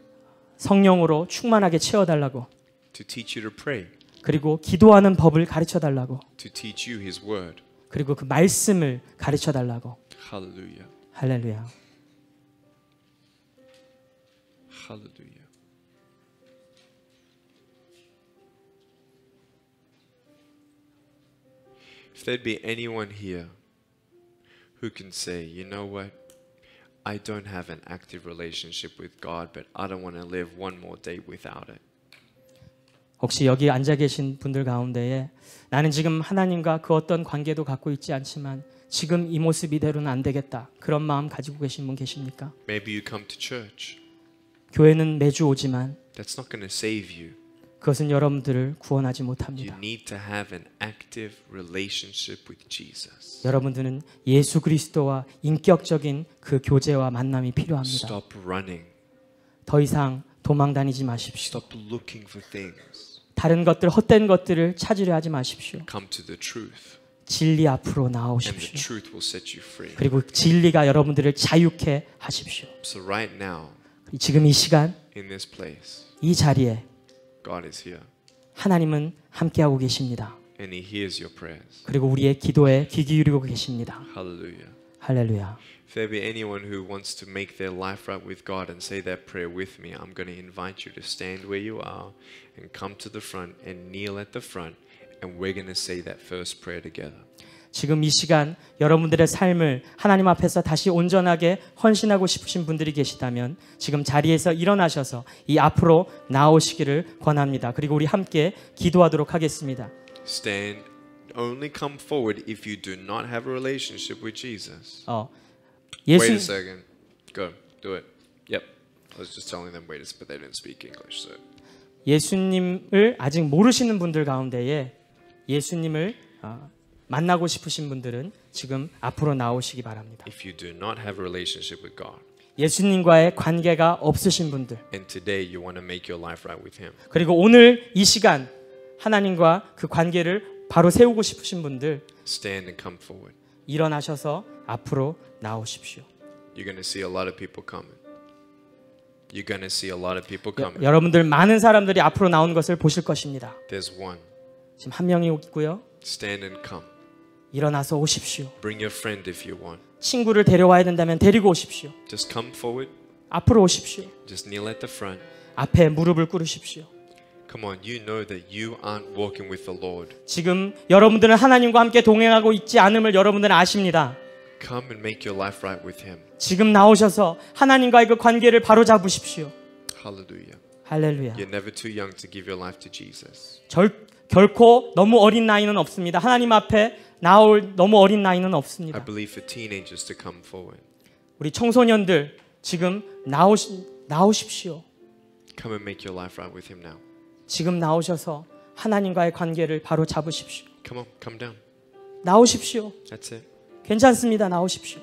성령으로 충만하게 채워달라고, to teach you to pray, 그리고 기도하는 법을 가르쳐달라고, to teach you His Word. 그리고 그 말씀을 가르쳐달라고. Hallelujah. 할렐루야. Hallelujah. If there'd be anyone here who can say, you know what, I don't have an active relationship with God, but I don't want to live one more day without it. 혹시 여기 앉아 계신 분들 가운데에 나는 지금 하나님과 그 어떤 관계도 갖고 있지 않지만 지금 이 모습 이대로는 안 되겠다. 그런 마음 가지고 계신 분 계십니까? Maybe you come to church. 교회는 매주 오지만 That's not going to save you. 그것은 여러분들을 구원하지 You 못합니다. need to have an active relationship with Jesus. 여러분들은 예수 그리스도와 인격적인 그 교제와 만남이 필요합니다. Stop running. 더 이상 도망 다니지 마십시오. Stop looking for things. 다른 것들, 헛된 것들을 찾으려 하지 마십시오. Come to the truth. 진리 앞으로 And the 나오십시오. truth will set you free. 그리고 진리가 여러분들을 자유케 하십시오. So right now, 지금 이 시간, in this place, 이 자리에 God is here. 하나님은 함께하고 계십니다. And He hears your prayers. 그리고 우리의 기도에 귀 기울이고 계십니다. Hallelujah. 할렐루야. If there be anyone who wants to make their life right with God and say that prayer with me, I'm going to invite you to stand where you are and come to the front and kneel at the front, and we're going to say that first prayer together. 지금 이 시간 여러분들의 삶을 하나님 앞에서 다시 온전하게 헌신하고 싶으신 분들이 계시다면 지금 자리에서 일어나셔서 이 앞으로 나오시기를 권합니다. 그리고 우리 함께 기도하도록 하겠습니다. Stand. Only come forward if you do not have a relationship with Jesus. Wait a second. Go. Do it. Yep. I was just telling them wait, but they didn't speak English. So. 예수님을 아직 모르시는 분들 가운데에 예수님을 만나고 싶으신 분들은 지금 앞으로 나오시기 바랍니다. If you do not have a relationship with God, 예수님과의 관계가 없으신 분들, and today you want to make your life right with Him, 그리고 오늘 이 시간 하나님과 그 관계를 바로 세우고 싶으신 분들, stand and come forward. 일어나셔서 앞으로 나오십시오. You're going to see a lot of people coming. You're going to see a lot of people coming. 여러분들 많은 사람들이 앞으로 나온 것을 보실 것입니다. There's one. 지금 한 명이 있고요. Stand and come. 일어나서 오십시오. Bring your friend if you want. 친구를 데려와야 된다면 데리고 오십시오. Just come forward. 앞으로 오십시오. Just kneel at the front. 앞에 무릎을 꿇으십시오. Come on, you know that you aren't walking with the Lord. 지금 여러분들은 하나님과 함께 동행하고 있지 않음을 여러분들은 아십니다. Come and make your life right with Him. 지금 나오셔서 하나님과의 그 관계를 바로 잡으십시오. Hallelujah. 할렐루야. You're never too young to give your life to Jesus. 결코 너무 어린 나이는 없습니다. 하나님 앞에 나올 너무 어린 나이는 없습니다. I believe for teenagers to come forward. 우리 청소년들 지금 나오십시오. Come and make your life right with Him now. 지금 나오셔서 하나님과의 관계를 바로 잡으십시오. Come on, come down. 나오십시오. That's it. 괜찮습니다. 나오십시오.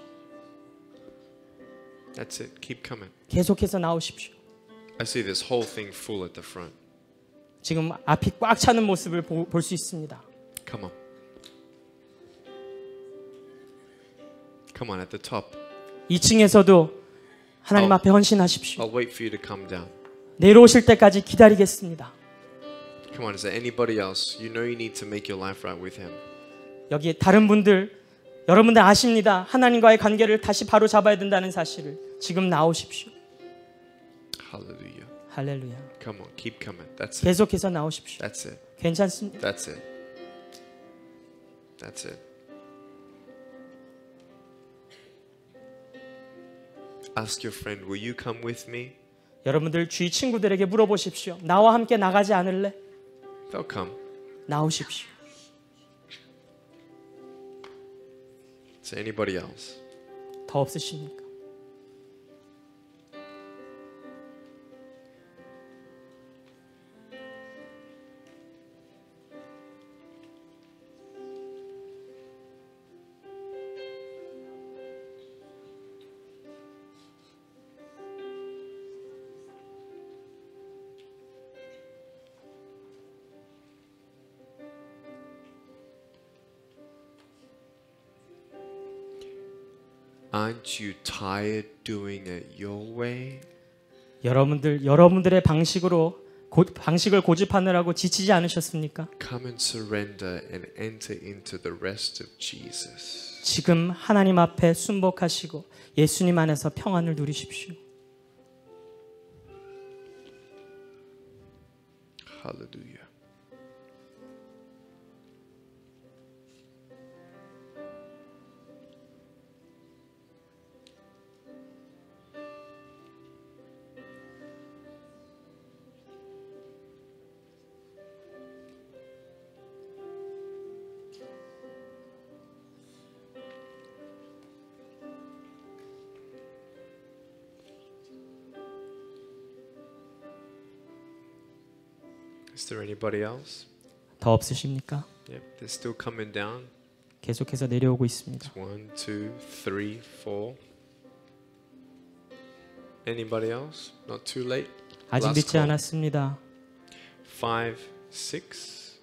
That's it. Keep coming. 계속해서 나오십시오. I see this whole thing full at the front. 지금 앞이 꽉 차는 모습을 볼 수 있습니다. Come on. Come on, at the top. 2층에서도 하나님 앞에 헌신하십시오. I'll wait for you to come down. 내려오실 때까지 기다리겠습니다. Come on, is there anybody else? You know you need to make your life right with Him. 여기 다른 분들, 여러분들 아십니다. 하나님과의 관계를 다시 바로 잡아야 된다는 사실을. 지금 나오십시오. Hallelujah. 할렐루야. Come on, keep coming. That's it. 계속해서 나오십시오. That's it. 괜찮습니다. That's it. That's it. Ask your friend, will you come with me? 여러분들 주위 친구들에게 물어보십시오. 나와 함께 나가지 않을래? They'll come. 나오십시오. Is there anybody else? 더 없으십니까? Aren't you tired doing it your way? 여러분들의 방식을 고집하느라고 지치지 않으셨습니까? Come and surrender and enter into the rest of Jesus. 지금 하나님 앞에 순복하시고 예수님 안에서 평안을 누리십시오. Hallelujah. Is there anybody else? 더 없으십니까? Yep, they're still coming down. 계속해서 내려오고 있습니다. 1, 2, 3, 4. Anybody else? Not too late? 아직 Last 늦지 call. 않았습니다. 5, 6.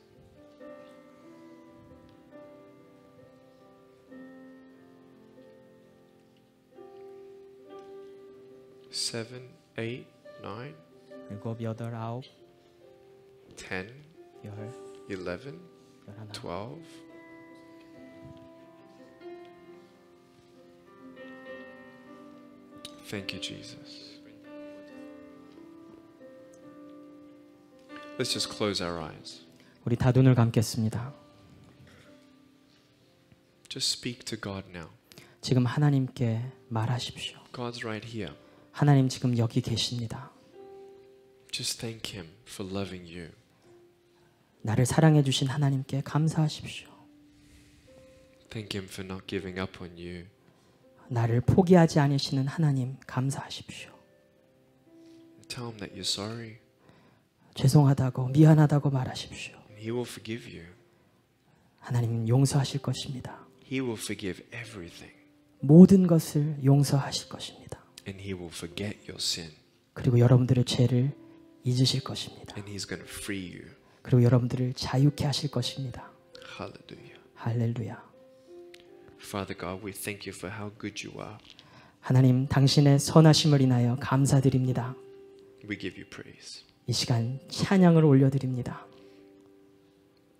Seven, 8, 9, 7, 8, 9, 10, 10, 11, 11. 12. Thank you, Jesus. Let's just close our eyes. 우리 다 눈을 감겠습니다. Just speak to God now. 지금 하나님께 말하십시오. God's right here. 하나님 지금 여기 계십니다. Just thank Him for loving you. 나를 사랑해 주신 하나님께 감사하십시오. Thank Him for not giving up on you. 나를 포기하지 않으시는 하나님 감사하십시오. Tell Him that you're sorry. 죄송하다고 미안하다고 말하십시오. And He will forgive you. 하나님은 용서하실 것입니다. He will forgive everything. 모든 것을 용서하실 것입니다. And He will forget your sin. 그리고 여러분들의 죄를 잊으실 것입니다. And He's going to free you. 그리고 여러분들을 자유케 하실 것입니다. Hallelujah. 할렐루야. Father God, we thank you for how good you are. 하나님, 당신의 선하심을 인하여 감사드립니다. We give you praise. 이 시간 찬양을 올려드립니다.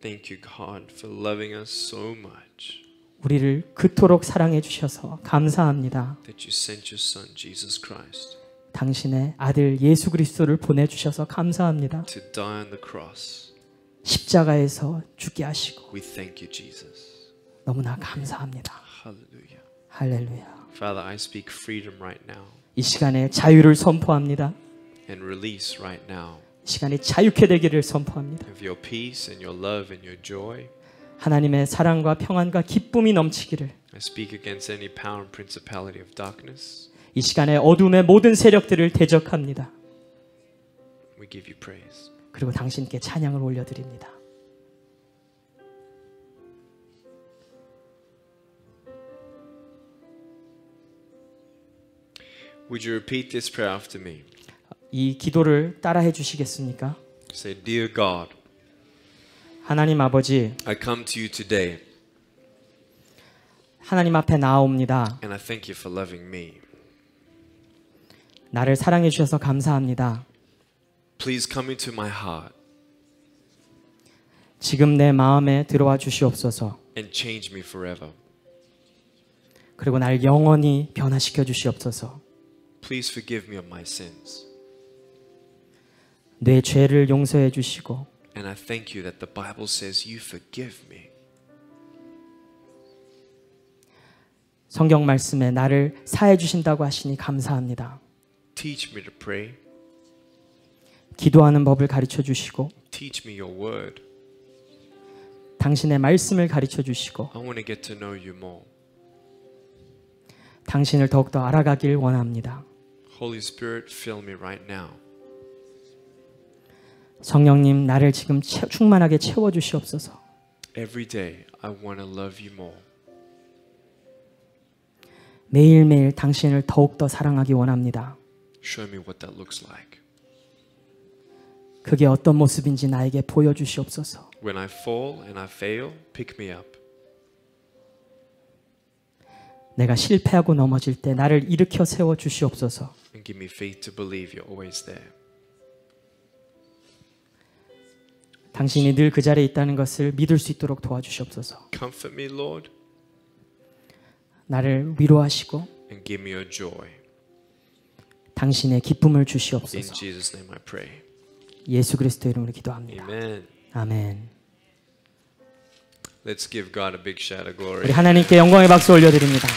Thank you, God, for loving us so much 우리를 그토록 사랑해 주셔서 감사합니다. that you sent your Son, Jesus Christ, 당신의 아들 예수 그리스도를 보내주셔서 감사합니다. to die on the cross. 십자가에서 죽게 하시고 We thank you, Jesus. 너무나 감사합니다. Hallelujah. 할렐루야. Father, I speak freedom right now 이 시간에 자유를 선포합니다. and release right now 이 시간에 자유케 되기를 선포합니다. of your peace and your love and your joy. 하나님의 사랑과 평안과 기쁨이 넘치기를 I speak against any power and principality of darkness. 이 시간에 어둠의 모든 세력들을 대적합니다. We give you praise. 그리고 당신께 찬양을 올려드립니다. Would you repeat this prayer after me? 이 기도를 따라해 주시겠습니까? Say, Dear God, 하나님 아버지, I come to you today 하나님 앞에 나아옵니다. and I thank you for loving me. 나를 사랑해 주셔서 감사합니다. Please come into my heart 지금 내 마음에 들어와 주시옵소서. and change me forever. 그리고 날 영원히 변화시켜 주시옵소서. Please forgive me of my sins. 내 죄를 용서해 주시고 And I thank you that the Bible says you forgive me. 성경 말씀에 나를 사해 주신다고 하시니 감사합니다. Teach me to pray. 기도하는 법을 가르쳐 주시고 Teach me your word. 당신의 말씀을 가르쳐 주시고 I want to get to know you more. 당신을 더욱더 알아가길 원합니다. Holy Spirit, fill me right now. 성령님, 나를 지금 충만하게 채워 주시옵소서. Every day I want to love you more. 매일매일 당신을 더욱더 사랑하기 원합니다. Show me what that looks like. 그게 어떤 모습인지 나에게 보여주시옵소서. When I fall and I fail, pick me up. 내가 실패하고 넘어질 때 나를 일으켜 세워 주시옵소서. And give me faith to believe you're always there. 당신이 늘 그 자리에 있다는 것을 믿을 수 있도록 도와주시옵소서. Comfort me, Lord, 나를 위로하시고 and give me your joy. 당신의 기쁨을 In 주시옵소서. Jesus' name I pray. 예수 그리스도 이름으로 기도합니다. Amen. 아멘. Let's give God a big shout of glory. 우리 하나님께 영광의 박수 올려드립니다.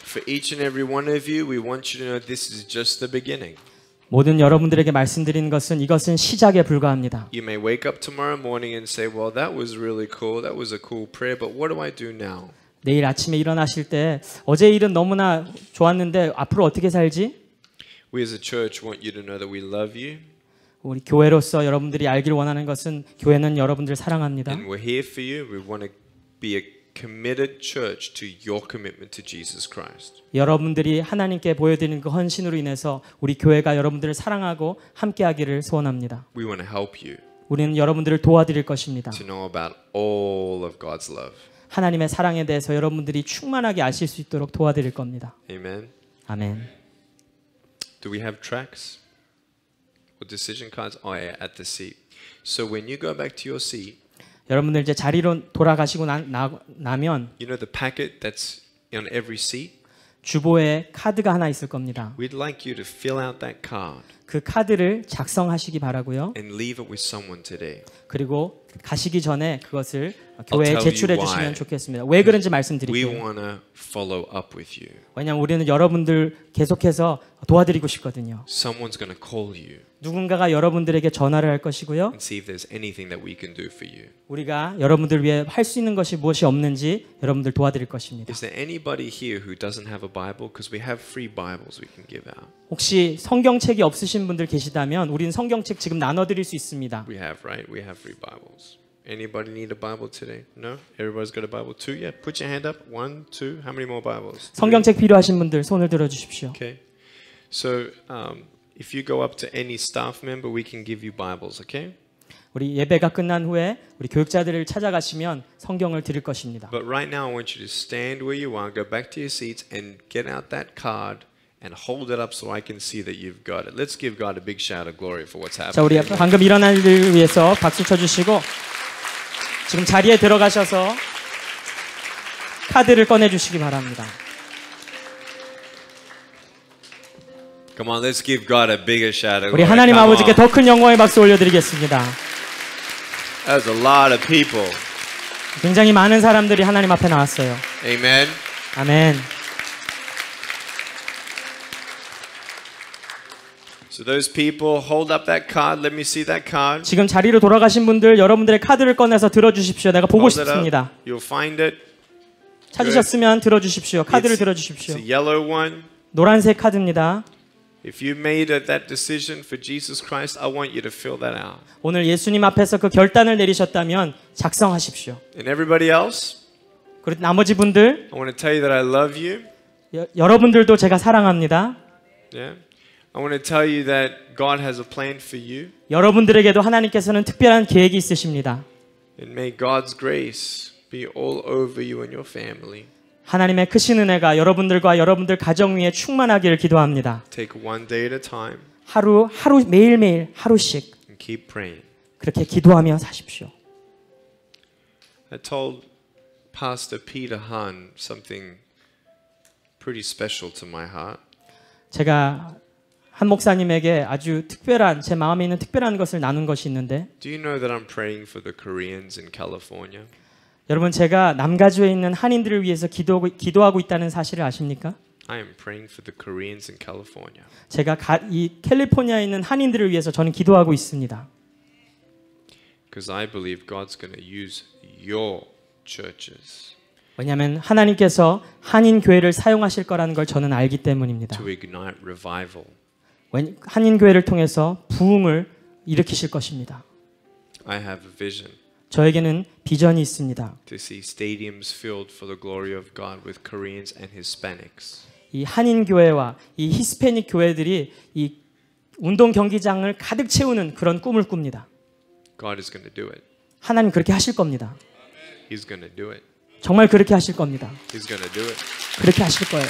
For each and every one of you, we want you to know this is just the beginning. 모든 여러분들에게 말씀드리는 것은 이것은 시작에 불과합니다. You may wake up tomorrow morning and say, well, that was really cool. That was a cool prayer, but what do I do now? 내일 아침에 일어나실 때 어제 일은 너무나 좋았는데 앞으로 어떻게 살지? We as a church want you to know that we love you 우리 교회로서 여러분들이 알길 원하는 것은 교회는 여러분들을 사랑합니다. and we're here for you. We want to be a committed church to your commitment to Jesus Christ. 여러분들이 하나님께 보여드리는 그 헌신으로 인해서 우리 교회가 여러분들을 사랑하고 함께하기를 소원합니다. We want to help you 우리는 여러분들을 도와드릴 것입니다. to know about all of God's love. 하나님의 사랑에 대해서 여러분들이 충만하게 아실 수 있도록 도와드릴 겁니다. Amen. 아멘. Do we have tracks or decision cards? Oh, yeah, at the seat. So when you go back to your seat, 여러분들 이제 자리로 돌아가시고 나면 you know the packet that's on every seat? 주보에 카드가 하나 있을 겁니다. We'd like you to fill out that card 그 카드를 작성하시기 바라고요. and leave it with someone today. 그리고 가시기 전에 그것을 교회에 tell 제출해 you 주시면 why. 좋겠습니다. 왜 그런지 We 말씀드릴게요. want to follow up with you. 왜냐하면 우리는 여러분들 계속해서 도와드리고 싶거든요. Someone's going to call you 누군가가 여러분들에게 전화를 할 것이고요. and see if there's anything that we can do for you. 우리가 여러분들 위해 할 수 있는 것이 무엇이 없는지 여러분들 도와드릴 것입니다. Is there anybody here who doesn't have a Bible? Because we have free Bibles we can give out. 혹시 성경책이 없으신 분들 계시다면 우리는 성경책 지금 나눠드릴 수 있습니다. We have, right? We have free Bibles. Anybody need a Bible today? No? Everybody's got a Bible? 2? Yeah, put your hand up. 1, 2. How many more Bibles? 3? 성경책 필요하신 분들 손을 들어주십시오. Okay. So, if you go up to any staff member, we can give you Bibles, okay? 우리 예배가 끝난 후에 우리 교육자들을 찾아가시면 성경을 드릴 것입니다. But right now, I want you to stand where you are, go back to your seats, and get out that card and hold it up so I can see that you've got it. Let's give God a big shout of glory for what's 자, 우리 happening. 방금 일어난 일을 위해서 박수 쳐주시고 지금 자리에 들어가셔서 카드를 꺼내주시기 바랍니다. Come on, let's give God a bigger shout of 우리 glory. 하나님 Come 아버지께 on. 더 큰 영광의 박수 올려드리겠습니다. That's a lot of people. 굉장히 많은 사람들이 하나님 앞에 나왔어요. Amen. 아멘. So those people, hold up that card. Let me see that card. 지금 자리로 돌아가신 분들 여러분들의 카드를 꺼내서 들어주십시오. 내가 보고 Hold it 싶습니다. up. You'll find it. 찾으셨으면 들어주십시오. 카드를 It's 들어주십시오. a yellow one. 노란색 카드입니다. If you made that decision for Jesus Christ, I want you to fill that out. 오늘 예수님 앞에서 그 결단을 내리셨다면 작성하십시오. And everybody else, 그리고 나머지 분들 I want to tell you that I love you. 여러분들도 제가 사랑합니다. Yeah. I want to tell you that God has a plan for you. 여러분들에게도 하나님께서는 특별한 계획이 있으십니다. And may God's grace be all over you and your family. 하나님의 크신 은혜가 여러분들과 여러분들 가정 위에 충만하기를 기도합니다. Take one day at a time 하루 매일매일 하루씩 and keep praying. 그렇게 기도하며 사십시오. I told Pastor Peter Hahn something pretty special to my heart. 제가 한 목사님에게 아주 특별한 제 마음에 있는 특별한 것을 나눈 것이 있는데 Do you know that I'm praying for the Koreans in California? 여러분 제가 남가주에 있는 한인들을 위해서 기도하고 있다는 사실을 아십니까? I am praying for the Koreans in California. 제가 이 캘리포니아에 있는 한인들을 위해서 저는 기도하고 있습니다. Because I believe God's going to use your churches 왜냐하면 하나님께서 한인 교회를 사용하실 거라는 걸 저는 알기 때문입니다. to ignite revival. 한인 교회를 통해서 부흥을 일으키실 것입니다. I have a vision 저에게는 비전이 있습니다. to see stadiums filled for the glory of God with Koreans and Hispanics. 이 한인 교회와 이 히스패닉 교회들이 이 운동 경기장을 가득 채우는 그런 꿈을 꿉니다. God is going to do it. 하나님 그렇게 하실 겁니다. He's going to do it. 정말 그렇게 하실 겁니다. He's going to do it. 그렇게 하실 거예요.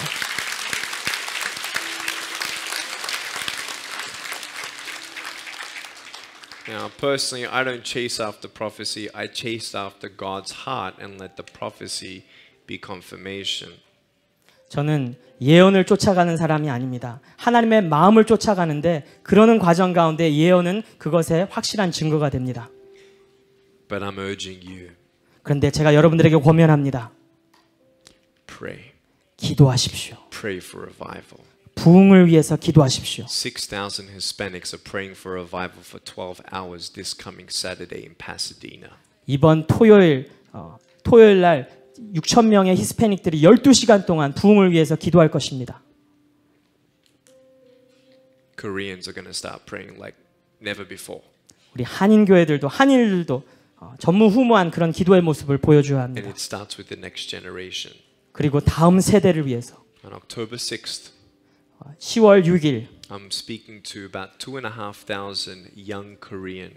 Now, personally, I don't chase after prophecy. I chase after God's heart and let the prophecy be confirmation. 저는 예언을 쫓아가는 사람이 아닙니다. 하나님의 마음을 쫓아가는데 그러는 과정 가운데 예언은 그것의 확실한 증거가 됩니다. But I'm urging you, 그런데 제가 여러분들에게 권면합니다. pray. 기도하십시오. Pray for revival. 부흥을 위해서 기도하십시오. 6,000 Hispanics are praying for revival for 12 hours this coming Saturday in Pasadena. 이번 토요일 날 6천 명의 히스패닉들이 12시간 동안 부흥을 위해서 기도할 것입니다. Koreans are going to start praying like never before. 우리 한인 교회들도 한인들도 전무후무한 그런 기도의 모습을 보여줘야 And 합니다. it starts with the next generation. 그리고 다음 세대를 위해서 On October 6th, 10월 6일 I'm speaking to about 2,500 young Korean.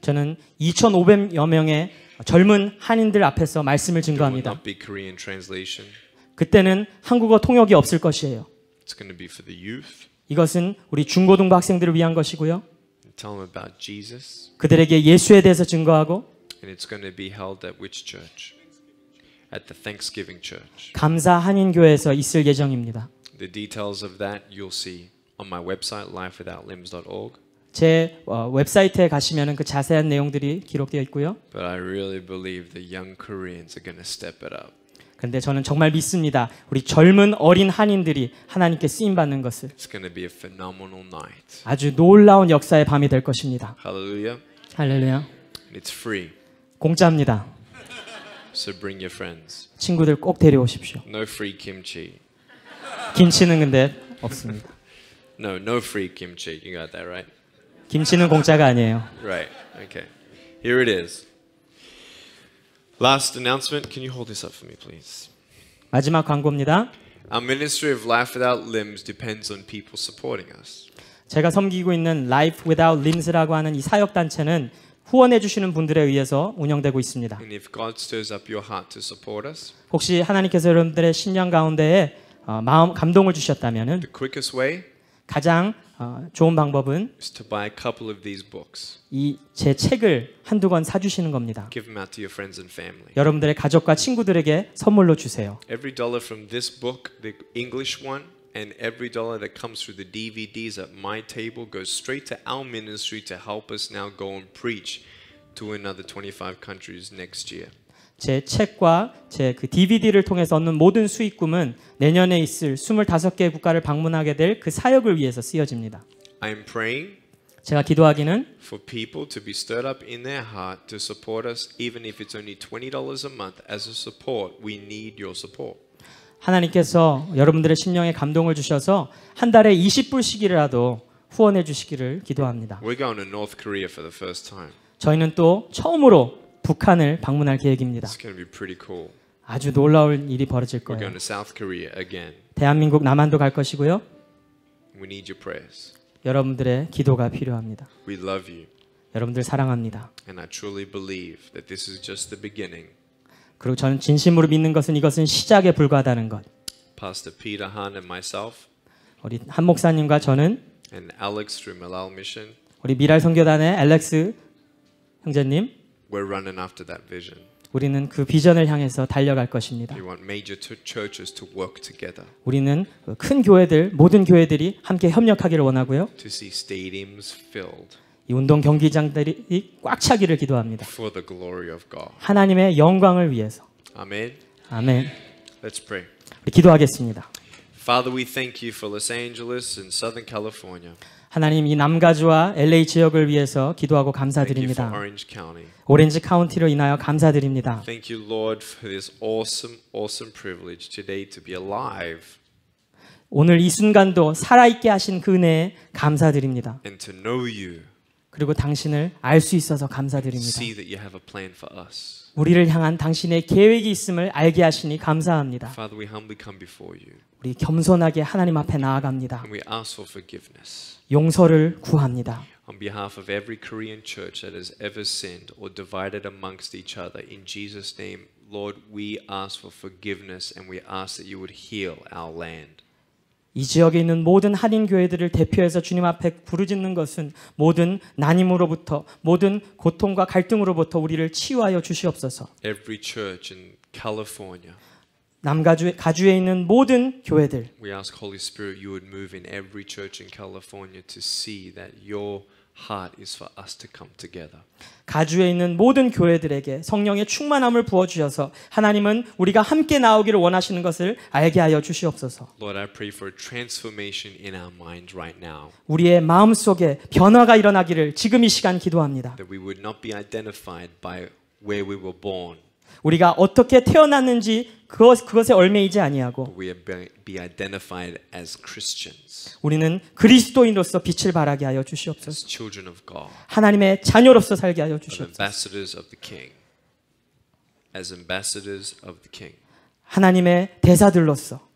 저는 2,500여 명의 젊은 한인들 앞에서 말씀을 There will 증거합니다. not be Korean translation. 그때는 한국어 통역이 없을 것이에요. It's going to be for the youth. 이것은 우리 중고등부 학생들을 위한 것이고요. Tell them about Jesus. 그들에게 예수에 대해서 증거하고 And it's going to be held at which church? At the Thanksgiving Church. 감사 한인교회에서 있을 예정입니다. The details of that you'll see on my website, lifewithoutlimbs.org. 제 웹사이트에 가시면 그 자세한 내용들이 기록되어 있고요. But I really believe the young Koreans are going to step it up. 그런데 저는 정말 믿습니다. 우리 젊은 어린 한인들이 하나님께 쓰임 받는 것을 It's going to be a phenomenal night. 아주 놀라운 역사의 밤이 될 것입니다. Hallelujah. 할렐루야. And it's free. 공짜입니다. So bring your friends. 친구들 꼭 데려오십시오. No free kimchi. 김치는 근데 없습니다. No free kimchi. You got that right? 김치는 공짜가 아니에요. Right. Okay. Here it is. Last announcement. Can you hold this up for me, please? 마지막 광고입니다. Our ministry of Life Without Limbs depends on people supporting us. 제가 섬기고 있는 Life Without Limbs라고 하는 이 사역 단체는 후원해 주시는 분들에 의해서 운영되고 있습니다. And if God stirs up your heart to support us, 혹시 하나님께서 여러분들의 심령 가운데에 마음 감동을 주셨다면은 the quickest way 가장 좋은 방법은 is to buy a couple of these books. 이 제 책을 한두 권 사주시는 겁니다. Give them out to your friends and family. 여러분들의 가족과 친구들에게 선물로 주세요. Every dollar from this book, the English one, and every dollar that comes through the DVDs at my table goes straight to our ministry to help us now go and preach to another 25 countries next year. 제 책과 제 그 DVD를 통해서 얻는 모든 수익금은 내년에 있을 25개 국가를 방문하게 될 그 사역을 위해서 쓰여집니다. I'm praying 제가 기도하기는 for people to be stirred up in their heart to support us, even if it's only $20 a month as a support. We need your support. 하나님께서 여러분들의 심령에 감동을 주셔서 한 달에 20불씩이라도 후원해 주시기를 기도합니다. We're going to North Korea for the first time. 저희는 또 처음으로 북한을 방문할 계획입니다. It's going to be pretty cool. 아주 놀라울 일이 벌어질 We're 거예요. going to South Korea again. 대한민국 남한도 갈 것이고요. We need your prayers. 여러분들의 기도가 필요합니다. We love you. 여러분들 사랑합니다. And I truly believe that this is just the beginning. 그리고 저는 진심으로 믿는 것은 이것은 시작에 불과하다는 것. Pastor Peter Han and myself 우리 한 목사님과 저는 and Alex through Malal Mission, 우리 미랄 선교단의 알렉스 형제님 we're running after that vision. 우리는 그 비전을 향해서 달려갈 것입니다. We want major churches to work together, 우리는 큰 교회들 모든 교회들이 함께 협력하기를 원하고요. to see stadiums filled 이 운동 경기장들이 꽉 차기를 기도합니다. for the glory of God. 하나님의 영광을 위해서. Amen. 아멘. Let's pray. 우리 기도하겠습니다. Father, we thank you for Los Angeles and Southern California. 하나님 이 남가주와 LA 지역을 위해서 기도하고 Thank you for 감사드립니다. Orange County. 오렌지 카운티로 인하여 감사드립니다. Thank you, Lord, for this awesome privilege today to be alive 오늘 이 순간도 살아있게 하신 그 은혜에 감사드립니다. and to know you. 그리고 당신을 알 수 있어서 감사드립니다. See that you have a plan for us. 우리를 향한 당신의 계획이 있음을 알게 하시니 감사합니다. Father, we humbly come before you 우리 겸손하게 하나님 앞에 나아갑니다. and we ask for forgiveness. 용서를 구합니다. On behalf of every Korean church that has ever sinned or divided amongst each other, in Jesus' name, Lord, we ask for forgiveness and we ask that you would heal our land. 이 지역에 있는 모든 한인 교회들을 대표해서 주님 앞에 부르짖는 것은 모든 난임으로부터 모든 고통과 갈등으로부터 우리를 치유하여 주시옵소서. Every church in California, 가주에 있는 모든 교회들 we ask, Holy Spirit, you would move in every church in California to see that your heart is for us to come together. 가주에 있는 모든 교회들에게 성령의 충만함을 부어 주셔서 하나님은 우리가 함께 나오기를 원하시는 것을 알게 하여 주시옵소서. Lord, I pray for a transformation in our minds right now. 우리의 마음속에 변화가 일어나기를 지금 이 시간 기도합니다. That we would not be identified by where we were born. 우리가 어떻게 태어났는지 그것에 얽매이지 아니하고 but we be identified as Christians, 우리는 그리스도인으로서 빛을 발하게 하여 주시옵소서. as children of God, 하나님의 자녀로서 살게 하여 as 주시옵소서. ambassadors of the King, as ambassadors of the King. 하나님의 대사들로서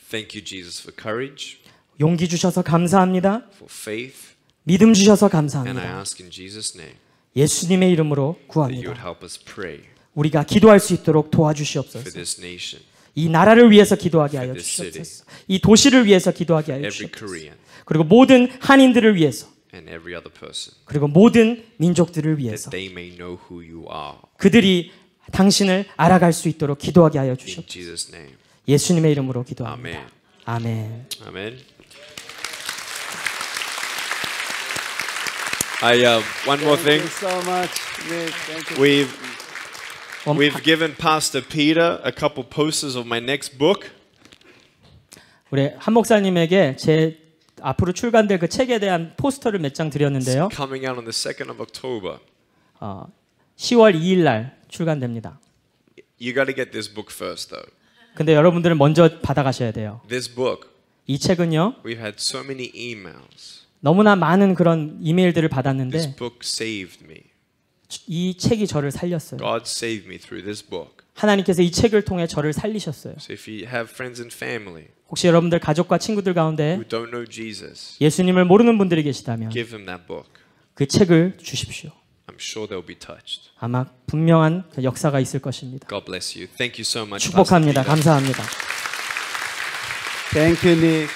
Thank you, Jesus, for courage, 용기 주셔서 감사합니다. for faith, 믿음 주셔서 and I 감사합니다. ask in Jesus' name 예수님의 이름으로 that you 구합니다. would help us pray 우리가 기도할 수 있도록 for 도와주시옵소서. this nation, 이 나라를 위해서 기도하게 하여 this city, 주시옵소서. 이 도시를 위해서 기도하게 하여 every 주시옵소서. Korean 그리고 모든 한인들을 위해서 and every other person, 그리고 모든 민족들을 that 위해서 they may know who you are. 그들이 당신을 알아갈 수 있도록 기도하게 하여 In 주시옵소서. Jesus' name, 예수님의 이름으로 기도합니다. Amen. 아멘. Amen. One more thing. Thank you so much, Nick. Thank you. We've given Pastor Peter a couple posters of my next book. 우리 한 목사님에게 제 앞으로 출간될 그 책에 대한 포스터를 몇 장 드렸는데요. Coming out on the 2nd of October. 10월 2일 날 출간됩니다. You got to get this book first, though. 근데 여러분들은 먼저 받아가셔야 돼요. This book, 이 책은요. we've had so many emails. 너무나 많은 그런 이메일들을 This 받았는데 book saved me. 이 책이 저를 살렸어요. God saved me through this book. 하나님께서 이 책을 통해 저를 살리셨어요. So if you have friends and family 혹시 여러분들 가족과 친구들 가운데 who don't know Jesus, 예수님을 모르는 분들이 계시다면 give them that book. 그 책을 주십시오. I'm sure they'll be touched. 아마 분명한 그 역사가 있을 것입니다. God bless you. Thank you so much. Pastor 축복합니다. Peter. 감사합니다. Thank you, Nick.